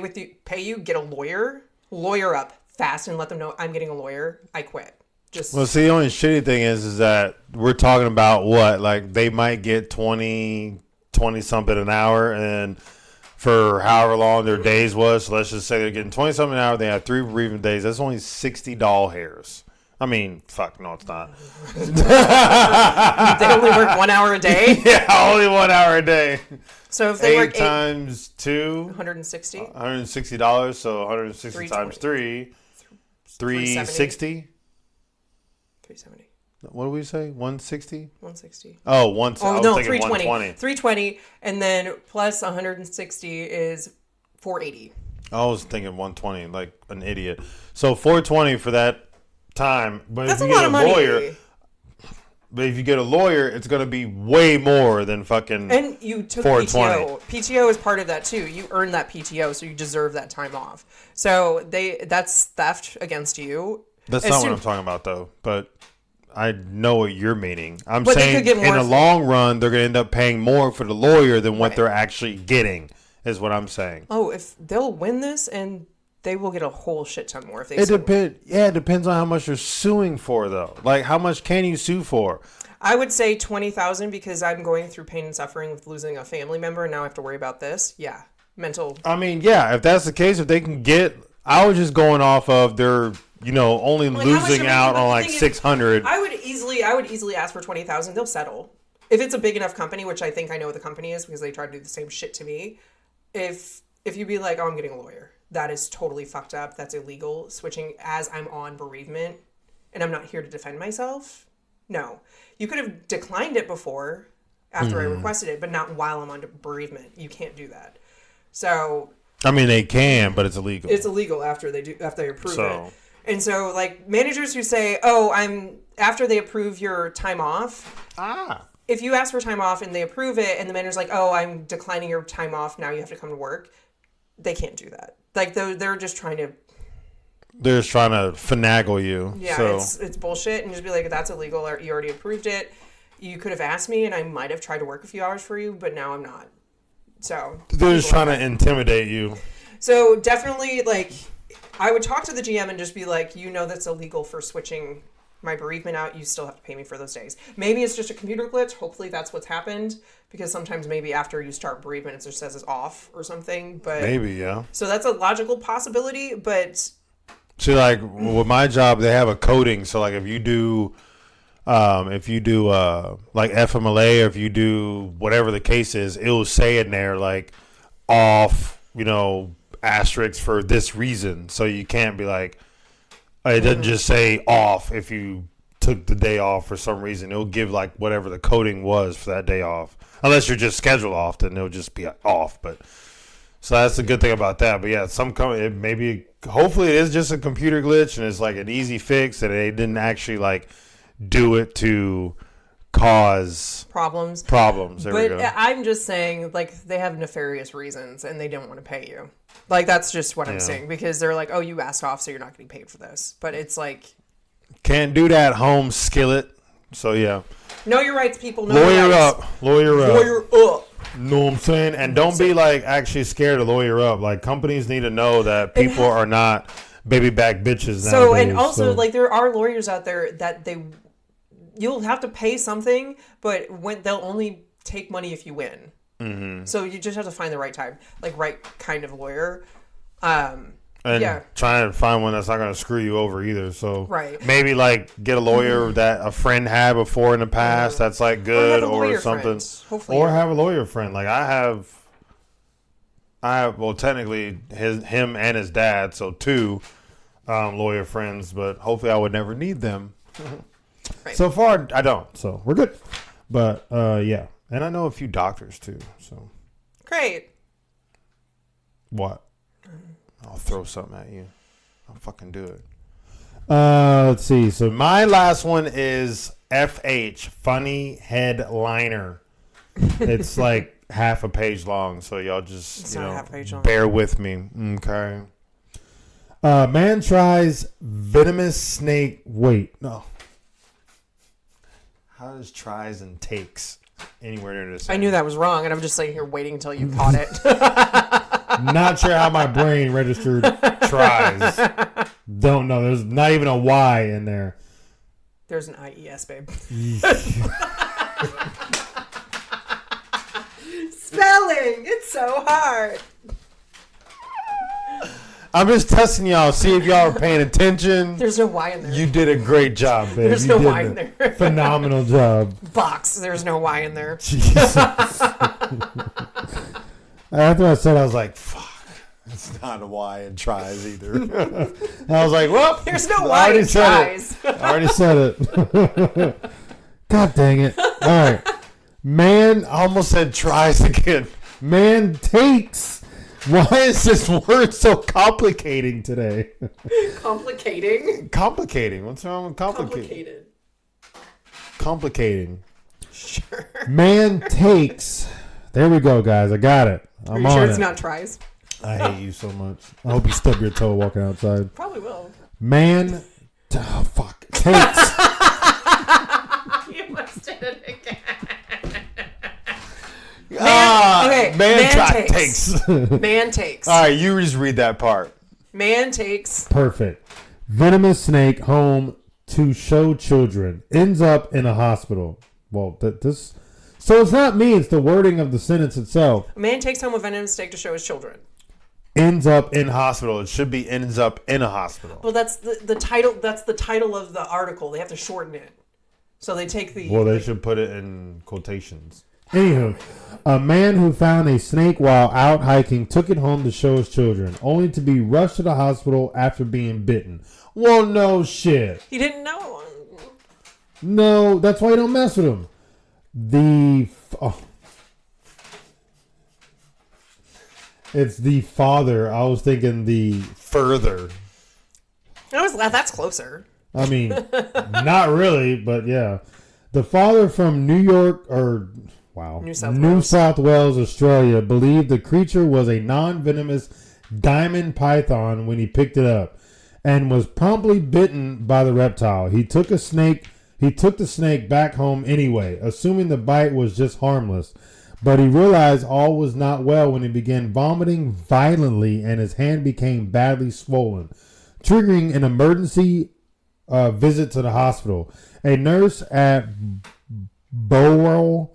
you, get a lawyer up fast and let them know, I'm getting a lawyer. I quit. Well, see, the only shitty thing is that we're talking about what? Like, they might get 20 something an hour, and for however long their days was, so let's just say they're getting 20 something an hour, they have 3 bereavement days. That's only 60 doll hairs. I mean, fuck, no, it's not. They only work 1 hour a day? Yeah, only 1 hour a day. So if they work 8 times 2, $160. $160, so 160 times 3, 360. 370. What do we say? 160? 160. Oh, I was thinking 320. 120. 320, and then plus 160 is 480. I was thinking 120, like an idiot. So 420 for that time. But That's if a you lot get of a money. lawyer, but if you get a lawyer, it's going to be way more than fucking. And you took 420. PTO. PTO is part of that too. You earned that PTO, so you deserve that time off. So that's theft against you. That's not what I'm talking about, though. But I know what you're meaning. I'm But they saying could get more in the long run, they're going to end up paying more for the lawyer than what they're actually getting, is what I'm saying. Oh, if they'll win this, and they will get a whole shit ton more if they It sue. it depends on how much you're suing for, though. Like, how much can you sue for? I would say 20,000, because I'm going through pain and suffering with losing a family member, and now I have to worry about this. Yeah, mental. I mean, yeah, if that's the case, if they can get, I was just going off of their, only Like, how much losing they're out making, on but like the thing is, 600. I would easily ask for 20,000. They'll settle if it's a big enough company, which I think I know what the company is, because they try to do the same shit to me. If you be like, oh, I'm getting a lawyer, that is totally fucked up. That's illegal. Switching as I'm on bereavement, and I'm not here to defend myself. No, you could have declined it before after I requested it, but not while I'm on bereavement. You can't do that. So I mean, they can, but it's illegal. It's illegal after they approve it. And so, like, managers who say, "Oh, after they approve your time off." If you ask for time off and they approve it, and the manager's like, "Oh, I'm declining your time off. Now you have to come to work." They can't do that. Like, they're just trying to. They're just trying to finagle you. Yeah, so. it's bullshit, and just be like, "That's illegal. Or you already approved it. You could have asked me, and I might have tried to work a few hours for you, but now I'm not." So they're just trying to intimidate you. So definitely, like, I would talk to the GM and just be like, that's illegal for switching my bereavement out. You still have to pay me for those days. Maybe it's just a computer glitch. Hopefully that's what's happened, because sometimes maybe after you start bereavement, it just says it's off or something. But maybe, yeah. So that's a logical possibility, but. See, like, with my job, they have a coding. So, like, if you do like FMLA, or if you do whatever the case is, it'll say in there, like, off, asterisk for this reason. So you can't be like, it doesn't just say off if you took the day off for some reason. It'll give, like, whatever the coding was for that day off. Unless you're just scheduled off, then it'll just be off. But so that's the good thing about that. But yeah, hopefully it is just a computer glitch, and it's like an easy fix, and they didn't actually like do it to cause problems. There we go. I'm just saying, like, they have nefarious reasons, and they don't want to pay you. Like, that's just what I'm saying, because they're like, oh, you asked off, so you're not getting paid for this. But it's like, can't do that, home skillet. So yeah, know your rights, people. Lawyer up. Lawyer up. Know what I'm saying? And don't be like actually scared to lawyer up. Like, companies need to know that people are not baby back bitches nowadays. So, and also, like, there are lawyers out there that you'll have to pay something, but they'll only take money if you win. Mm-hmm. So you just have to find the right time, like, right kind of lawyer. And trying to find one that's not going to screw you over either. So maybe, like, get a lawyer that a friend had before in the past that's, like, good or something. Or have a lawyer friend. Like, I have well, technically him and his dad, so 2 lawyer friends, but hopefully I would never need them. So far, I don't. So we're good. But, yeah. And I know a few doctors, too. So great. What? I'll throw something at you. I'll fucking do it. Let's see. So My last one is FH, funny headliner. It's like half a page long, so y'all just It's not half a page long. bear with me. Okay. man tries venomous snake. Wait, no. How does tries and takes anywhere near the same? I knew that was wrong, and I'm just sitting here waiting until you caught it. Not sure how my brain registered tries. Don't know. There's not even a Y in there. There's an IES, babe. Spelling! It's so hard. I'm just testing y'all, see if y'all are paying attention. There's no Y in there. You did a great job, babe. There's You no did Y a in there. Phenomenal job. Box. There's no Y in there. Jesus. After I said, I was like, fuck. It's not a Y in tries either. I was like, well, There's no I Y already in said tries. it. I already said it. God dang it. All right. Man, I almost said tries again. man takes. Why is this word so complicating today? Complicating. Complicating. What's wrong with complicating? Complicated. Complicating. Sure. Man takes. There we go, guys. I got it. Are I'm you on sure it. it's not tries? I hate you so much. I hope you stub your toe walking outside. Probably will. Man, oh fuck, takes. You must did it again. Okay. Man man takes. Man takes. All right, you just read that part. Man takes. Perfect. Venomous snake home to show children ends up in a hospital. Well, this. So it's not me. It's the wording of the sentence itself. A man takes home a venomous snake to show his children. Ends up in Hospital. It should be ends up in a hospital. Well, that's the title. That's the title of the article. They have to shorten it. So they take the. Well, they should put it in quotations. Anywho, a man who found a snake while out hiking took it home to show his children, only to be rushed to the hospital after being bitten. Well, no shit. He didn't know. No, that's why you don't mess with him. It's the father. I was thinking the Further. That's closer. I mean, not really, but yeah. The father from New York, or wow, New South South Wales, Australia, believed the creature was a non-venomous diamond python when he picked it up, and was promptly bitten by the reptile. He took the snake back home anyway, assuming the bite was just harmless. But he realized all was not well when he began vomiting violently and his hand became badly swollen, triggering an emergency visit to the hospital. A nurse at Bowral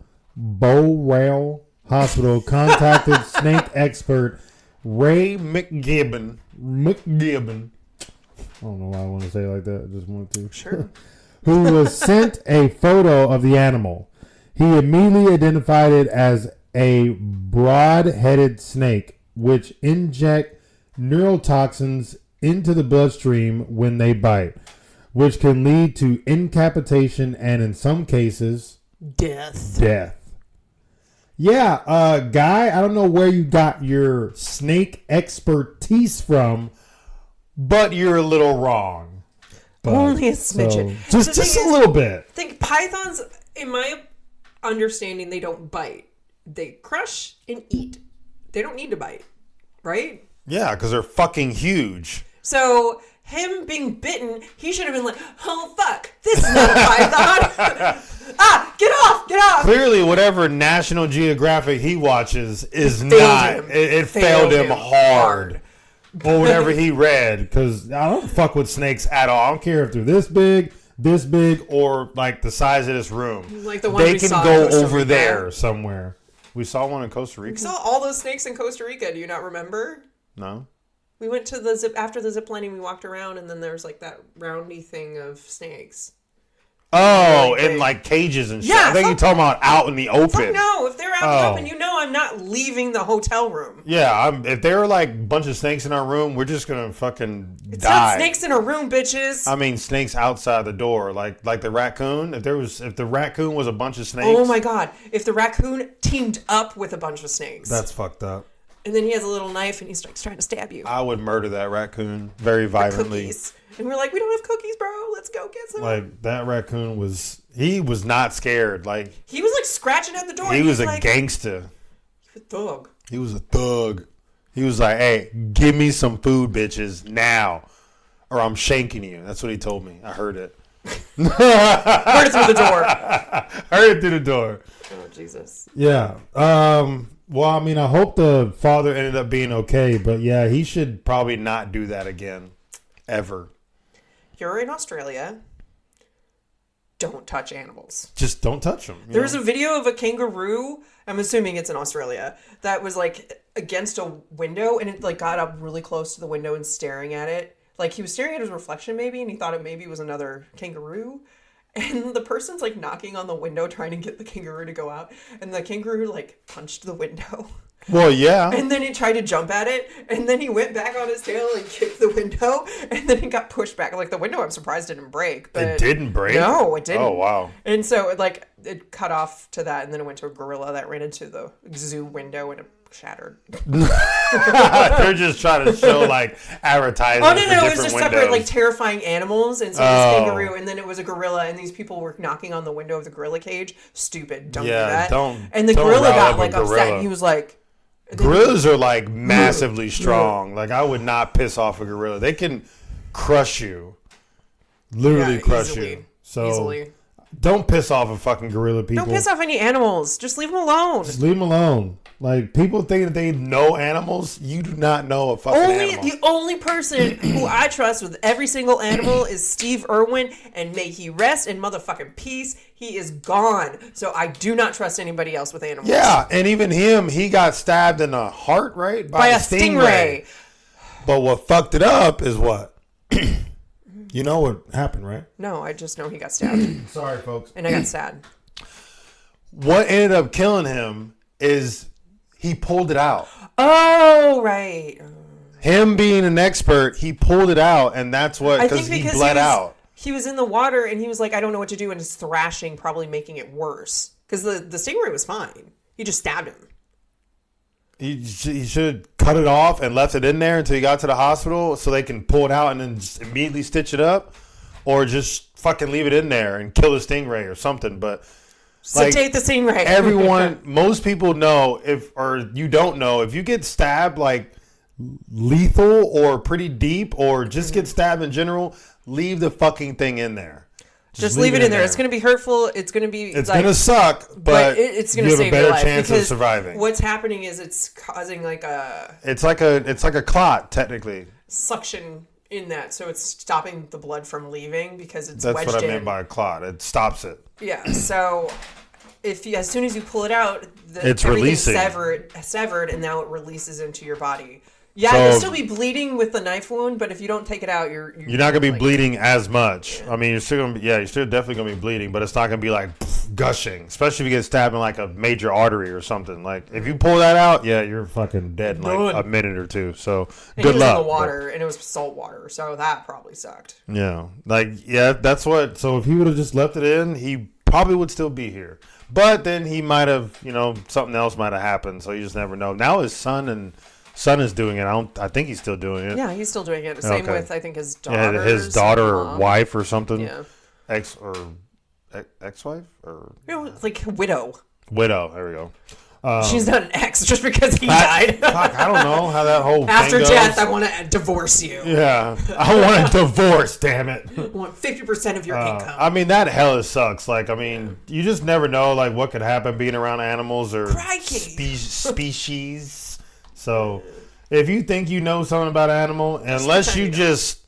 Hospital contacted snake expert Ray McGibbon. I don't know why I want to say it like that. I just wanted to. Sure. Who was sent a photo of the animal. He immediately identified it as a broad-headed snake, which inject neurotoxins into the bloodstream when they bite, which can lead to incapacitation and, in some cases, Death. Yeah, Guy, I don't know where you got your snake expertise from, but you're a little wrong. But, Only a smidgen. So, The just thing a is, little bit. I think pythons, in my understanding, they don't bite. They crush and eat. They don't need to bite, right? Yeah, because they're fucking huge. So him being bitten, he should have been like, oh fuck, this is not a python. Get off. Clearly, whatever National Geographic he watches is failed not. him. It failed him hard. Or whatever he read. Because I don't fuck with snakes at all. I don't care if they're this big, Or like the size of this room. Like the one They we can saw in go Costa over Rica. there somewhere. We saw one in Costa Rica? We saw all those snakes in Costa Rica. Do you not remember? No. We went to the after the zip lining, we walked around, and then there was like that roundy thing of snakes. Oh, Really in big. like cages and shit. Yeah, I think you're talking about out in the open. Fuck no, if they're out in Oh. the open, you know I'm not leaving the hotel room. Yeah, if there are like a bunch of snakes in our room, we're just gonna fucking It's die. not snakes in a room, bitches. I mean, snakes outside the door, like the raccoon. If the raccoon was a bunch of snakes, Oh my god, if the raccoon teamed up with a bunch of snakes. that's fucked up. And then he has a little knife and he starts trying to stab you. I would murder that raccoon very violently. Cookies. And we're like, we don't have cookies, bro. Let's go get some. Like, that raccoon was not scared. Like, He was like scratching at the door. he was a like, gangster. He was a thug. He was a thug. He was like, hey, give me some food, bitches, now, or I'm shanking you. That's what he told me. I heard it. Heard it through the door. Heard it through the door. Oh, Jesus. yeah. Well, I mean, I hope the father ended up being okay, but yeah, he should. Probably not do that again, ever. You're in Australia. Don't touch animals. Just don't touch them. There was a video of a kangaroo, I'm assuming it's in Australia, that was like against a window and it like got up really close to the window and staring at it. Like he was staring at his reflection maybe and he thought it maybe was another kangaroo. And the person's like knocking on the window trying to get the kangaroo to go out. And the kangaroo like punched the window. Well, yeah. And then he tried to jump at it. And then he went back on his tail and kicked the window. And then it got pushed back. Like the window, I'm surprised didn't break. But It didn't break? No, it didn't. Oh, wow. And so like it cut off to that. And then it went to a gorilla that ran into the zoo window and it shattered. They're just trying to show like advertising. Oh, no, for it was different just windows. separate, like terrifying animals. And so this kangaroo, and then it was a gorilla, and these people were knocking on the window of the gorilla cage. Stupid. Don't do that. And the don't gorilla rile got up a like upset. gorilla. And he was like, Gorillas are like massively strong. Like I would not piss off a gorilla. They can crush you. Literally yeah, crush easily. you. So Easily. don't piss off a fucking gorilla, people. Don't piss off any animals. Just leave them alone. Just leave them alone. Like, people think that they know animals. You do not know a fucking animal. The only person who I trust with every single animal is Steve Irwin, and may he rest in motherfucking peace. He is gone. So I do not trust anybody else with animals. Yeah, and even him, he got stabbed in the heart, right? By a stingray. But what fucked it up is what? You know what happened, right? No, I just know he got stabbed. Sorry, folks. And I got sad. What ended up killing him is he pulled it out. Oh, right. Him being an expert, he pulled it out, and that's what, because he bled out. He was in the water, and he was like, I don't know what to do, and his thrashing probably making it worse. Because the stingray was fine. He just stabbed him. He should have cut it off and left it in there until he got to the hospital so they can pull it out and then just immediately stitch it up, or just fucking leave it in there and kill the stingray or something. But sedate the stingray. Everyone, most people know or you don't know, if you get stabbed like lethal or pretty deep or just get stabbed in general, leave the fucking thing in there. Just leave it in there. It's going to be hurtful. It's going to be. It's going to suck, but it's going to save you have a your better life chance of surviving. What's happening is it's causing like a. It's like a clot, technically. Suction in that, so it's stopping the blood from leaving because it's That's wedged what I in. meant by a clot. It stops it. Yeah. So as soon as you pull it out, it's everything's releasing. severed, and now it releases into your body. Yeah, So, you'll still be bleeding with the knife wound, but if you don't take it out, you're not gonna be bleeding as much. Yeah. I mean, you're still definitely gonna be bleeding, but it's not gonna be like gushing, especially if you get stabbed in like a major artery or something. Like if you pull that out, yeah, you're fucking dead in like a minute or two. So and good it was luck. in the water, and it was salt water, so that probably sucked. Yeah, that's what. So if he would have just left it in, he probably would still be here. But then he might have, something else might have happened. So you just never know. Now his son is doing it. I think he's still doing it. Yeah, he's still doing it. Same with, I think, his daughter. Yeah, his daughter or wife or something. Yeah. Ex-wife? Or like widow. Widow, there we go. She's not an ex just because he died. Fuck, I don't know how that whole After thing goes. death, I want to divorce you. Yeah, I want a divorce, damn it. I want 50% of your income. I mean, that hella sucks. Like, I mean, you just never know, like, what could happen being around animals or species. So, if you think you know something about an animal, unless you're just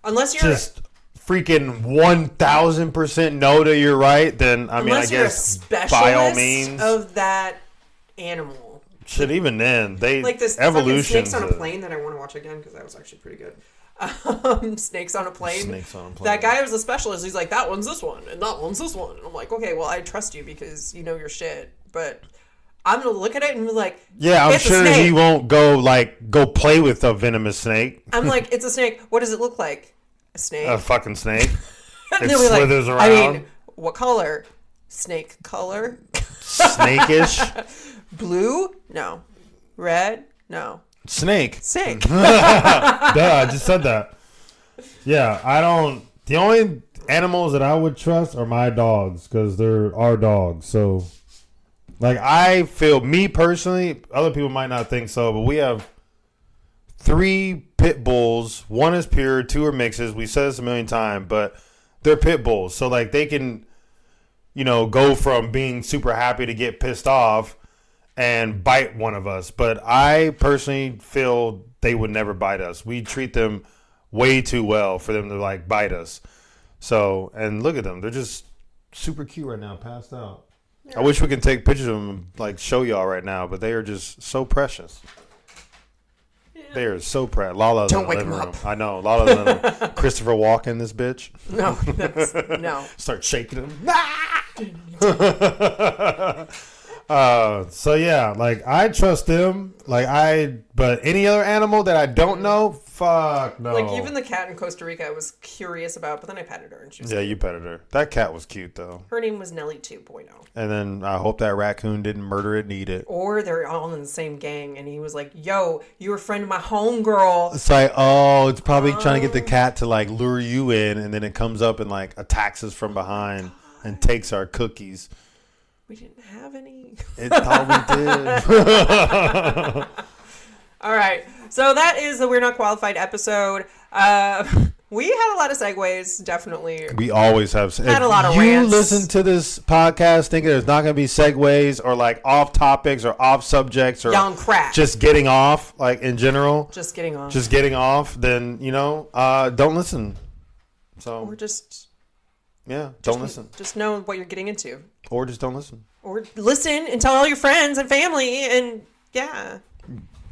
freaking 1,000% know that you're right, then I mean, I guess by all means of that animal. Shit, even then they like this evolution. Snakes on a Plane that I want to watch again because that was actually pretty good. Snakes on a Plane. That guy was a specialist. He's like, that one's this one and that one's this one. And I'm like, okay, well, I trust you because you know your shit, but I'm gonna look at it and be like, yeah, I'm sure he won't go play with a venomous snake. I'm like, it's a snake. What does it look like? A snake. A fucking snake. It slithers around. I mean, what color? Snake color. Snakish. Blue? No. Red? No. Snake. Snake. Duh, I just said that. Yeah, I don't. The only animals that I would trust are my dogs because they're our dogs. So, Like, I feel, me personally, other people might not think so, but we have 3 pit bulls. 1 is pure, 2 are mixes. We said this a million times, but they're pit bulls. So, like, they can, go from being super happy to get pissed off and bite one of us. But I personally feel they would never bite us. We treat them way too well for them to, like, bite us. So, and look at them. They're just super cute right now, passed out. Yeah. I wish we could take pictures of them and, like, show y'all right now, but they are just so precious. Yeah. They are so precious. Lala's Don't in the wake living them room. up. I know. Lala's in the Christopher Walken, this bitch. No. No. Start shaking him. so yeah, like I trust them. But any other animal that I don't know, fuck no. Like even the cat in Costa Rica I was curious about, but then I petted her and she was you petted her. That cat was cute though. Her name was Nelly 2.0. And then I hope that raccoon didn't murder it and eat it. Or they're all in the same gang and he was like, yo, you're a friend of my homegirl. It's like, oh, it's probably trying to get the cat to like lure you in, and then it comes up and like attacks us from behind and takes our cookies. We didn't have any. It thought we did. All right. So that is the We're Not Qualified episode. We had a lot of segues, definitely. We always have. Had a lot of you rants. listen to this podcast thinking there's not going to be segues or like off topics or off subjects or young crap. just getting off, like in general. Just getting off. Then, don't listen. So. Or just. Yeah, don't listen. Just know what you're getting into. Or just don't listen. Or listen and tell all your friends and family and yeah.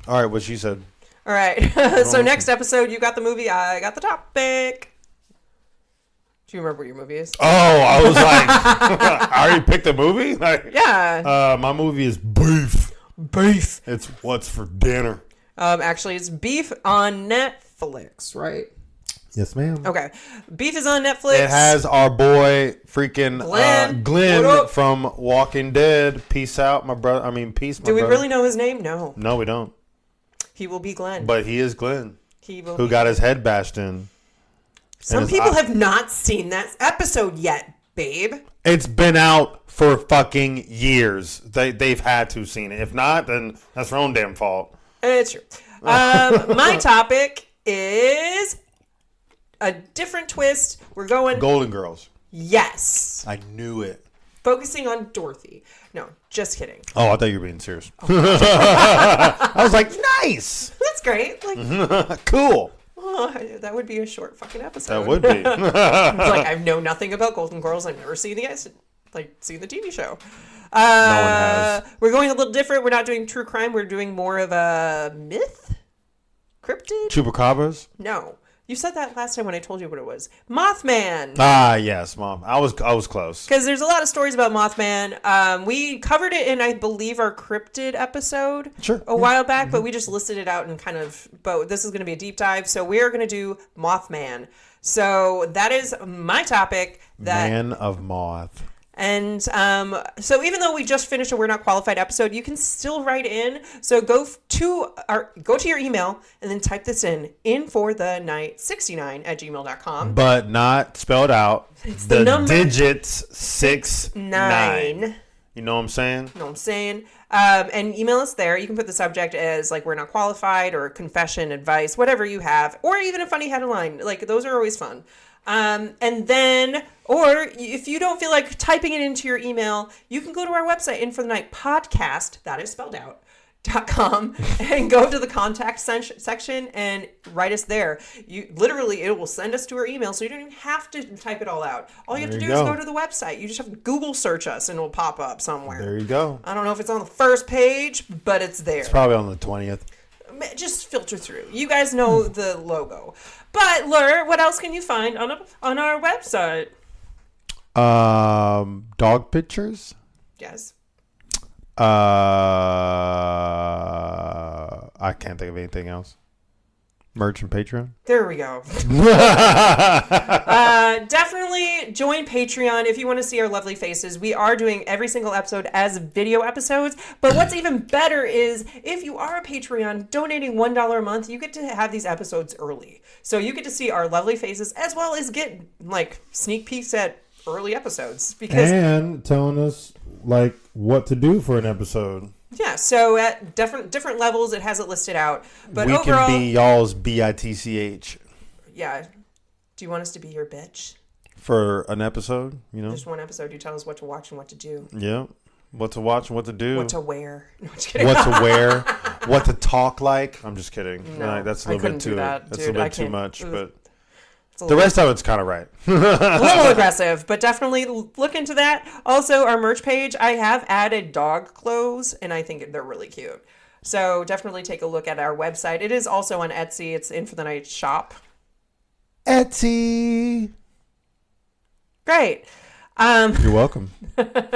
All right, what she said. All right. So next episode, you got the movie, I got the topic. Do you remember what your movie is? Oh, I was like, I already picked a movie? Like, yeah. My movie is Beef. Beef. It's what's for dinner. Actually, it's Beef on Netflix, right? Yes, ma'am. Okay. Beef is on Netflix. It has our boy freaking Glenn from Walking Dead. Peace out, my brother. I mean, peace, my brother. Do we really know his name? No. No, we don't. He will be Glenn. But he is Glenn. Who got his head bashed in. Some people have not seen that episode yet, babe. It's been out for fucking years. They've had to seen it. If not, then that's their own damn fault. It's true. My topic is a different twist. We're going Golden Girls. Yes. I knew it. Focusing on Dorothy. No, just kidding. Oh, I thought you were being serious. I was like, nice. That's great. Like, cool. oh, that would be a short fucking episode. That would be. It's like I know nothing about Golden Girls. I've never seen the TV show. No one has. We're going a little different. We're not doing true crime. We're doing more of a myth, cryptid. Chupacabras? No, you said that last time when I told you what it was. Mothman. Ah, yes, Mom. I was close. Because there's a lot of stories about Mothman. We covered it in, I believe, our cryptid episode a while back, but we just listed it out and kind of. But this is going to be a deep dive, so we are going to do Mothman. So that is my topic. Man of Moth. And so even though we just finished a We're Not Qualified episode, you can still write in. So go to your email and then type this in for the night69@gmail.com. But not spelled out. It's the number digits 69. You know what I'm saying? You know what I'm saying? And email us there. You can put the subject as like We're Not Qualified or confession, advice, whatever you have, or even a funny headline. Like those are always fun. And then, or if you don't feel like typing it into your email, you can go to our website, In for the Night Podcast, that is spelled out, .com, and go to the contact section and write us there. It will send us to our email, so you don't even have to type it all out. All you have to do is go to the website. You just have to Google search us and it'll pop up somewhere. There you go. I don't know if it's on the first page, but it's there. It's probably on the 20th. Just filter through. You guys know the logo. But, Lur, what else can you find on our website? Dog pictures? Yes. I can't think of anything else. Merch and Patreon. There we go. Definitely join Patreon if you want to see our lovely faces. We are doing every single episode as video episodes. But what's even better is if you are a Patreon donating $1 a month, you get to have these episodes early. So you get to see our lovely faces as well as get like sneak peeks at early episodes. And telling us like what to do for an episode. Yeah, so at different levels, it has it listed out. But we overall, can be y'all's bitch yeah. Do you want us to be your bitch? for an episode. You know, Just one episode. You tell us what to watch and what to do. yeah, what to watch and what to do, What to wear. No, I'm just kidding. what to wear, what to talk like. I'm just kidding. No, That's a I little couldn't bit do too. that, That's dude. a little I bit too can't- much, but It's a the little- rest of it's kind of right. a little aggressive, but definitely look into that. Also, our merch page, I have added dog clothes, and I think they're really cute. So definitely take a look at our website. It is also on Etsy. It's In for the Night shop. Etsy. Great. You're welcome. But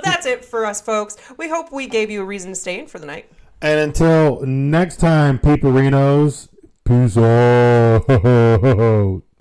that's it for us, folks. We hope we gave you a reason to stay in for the night. And until next time, Peeperinos, peace out.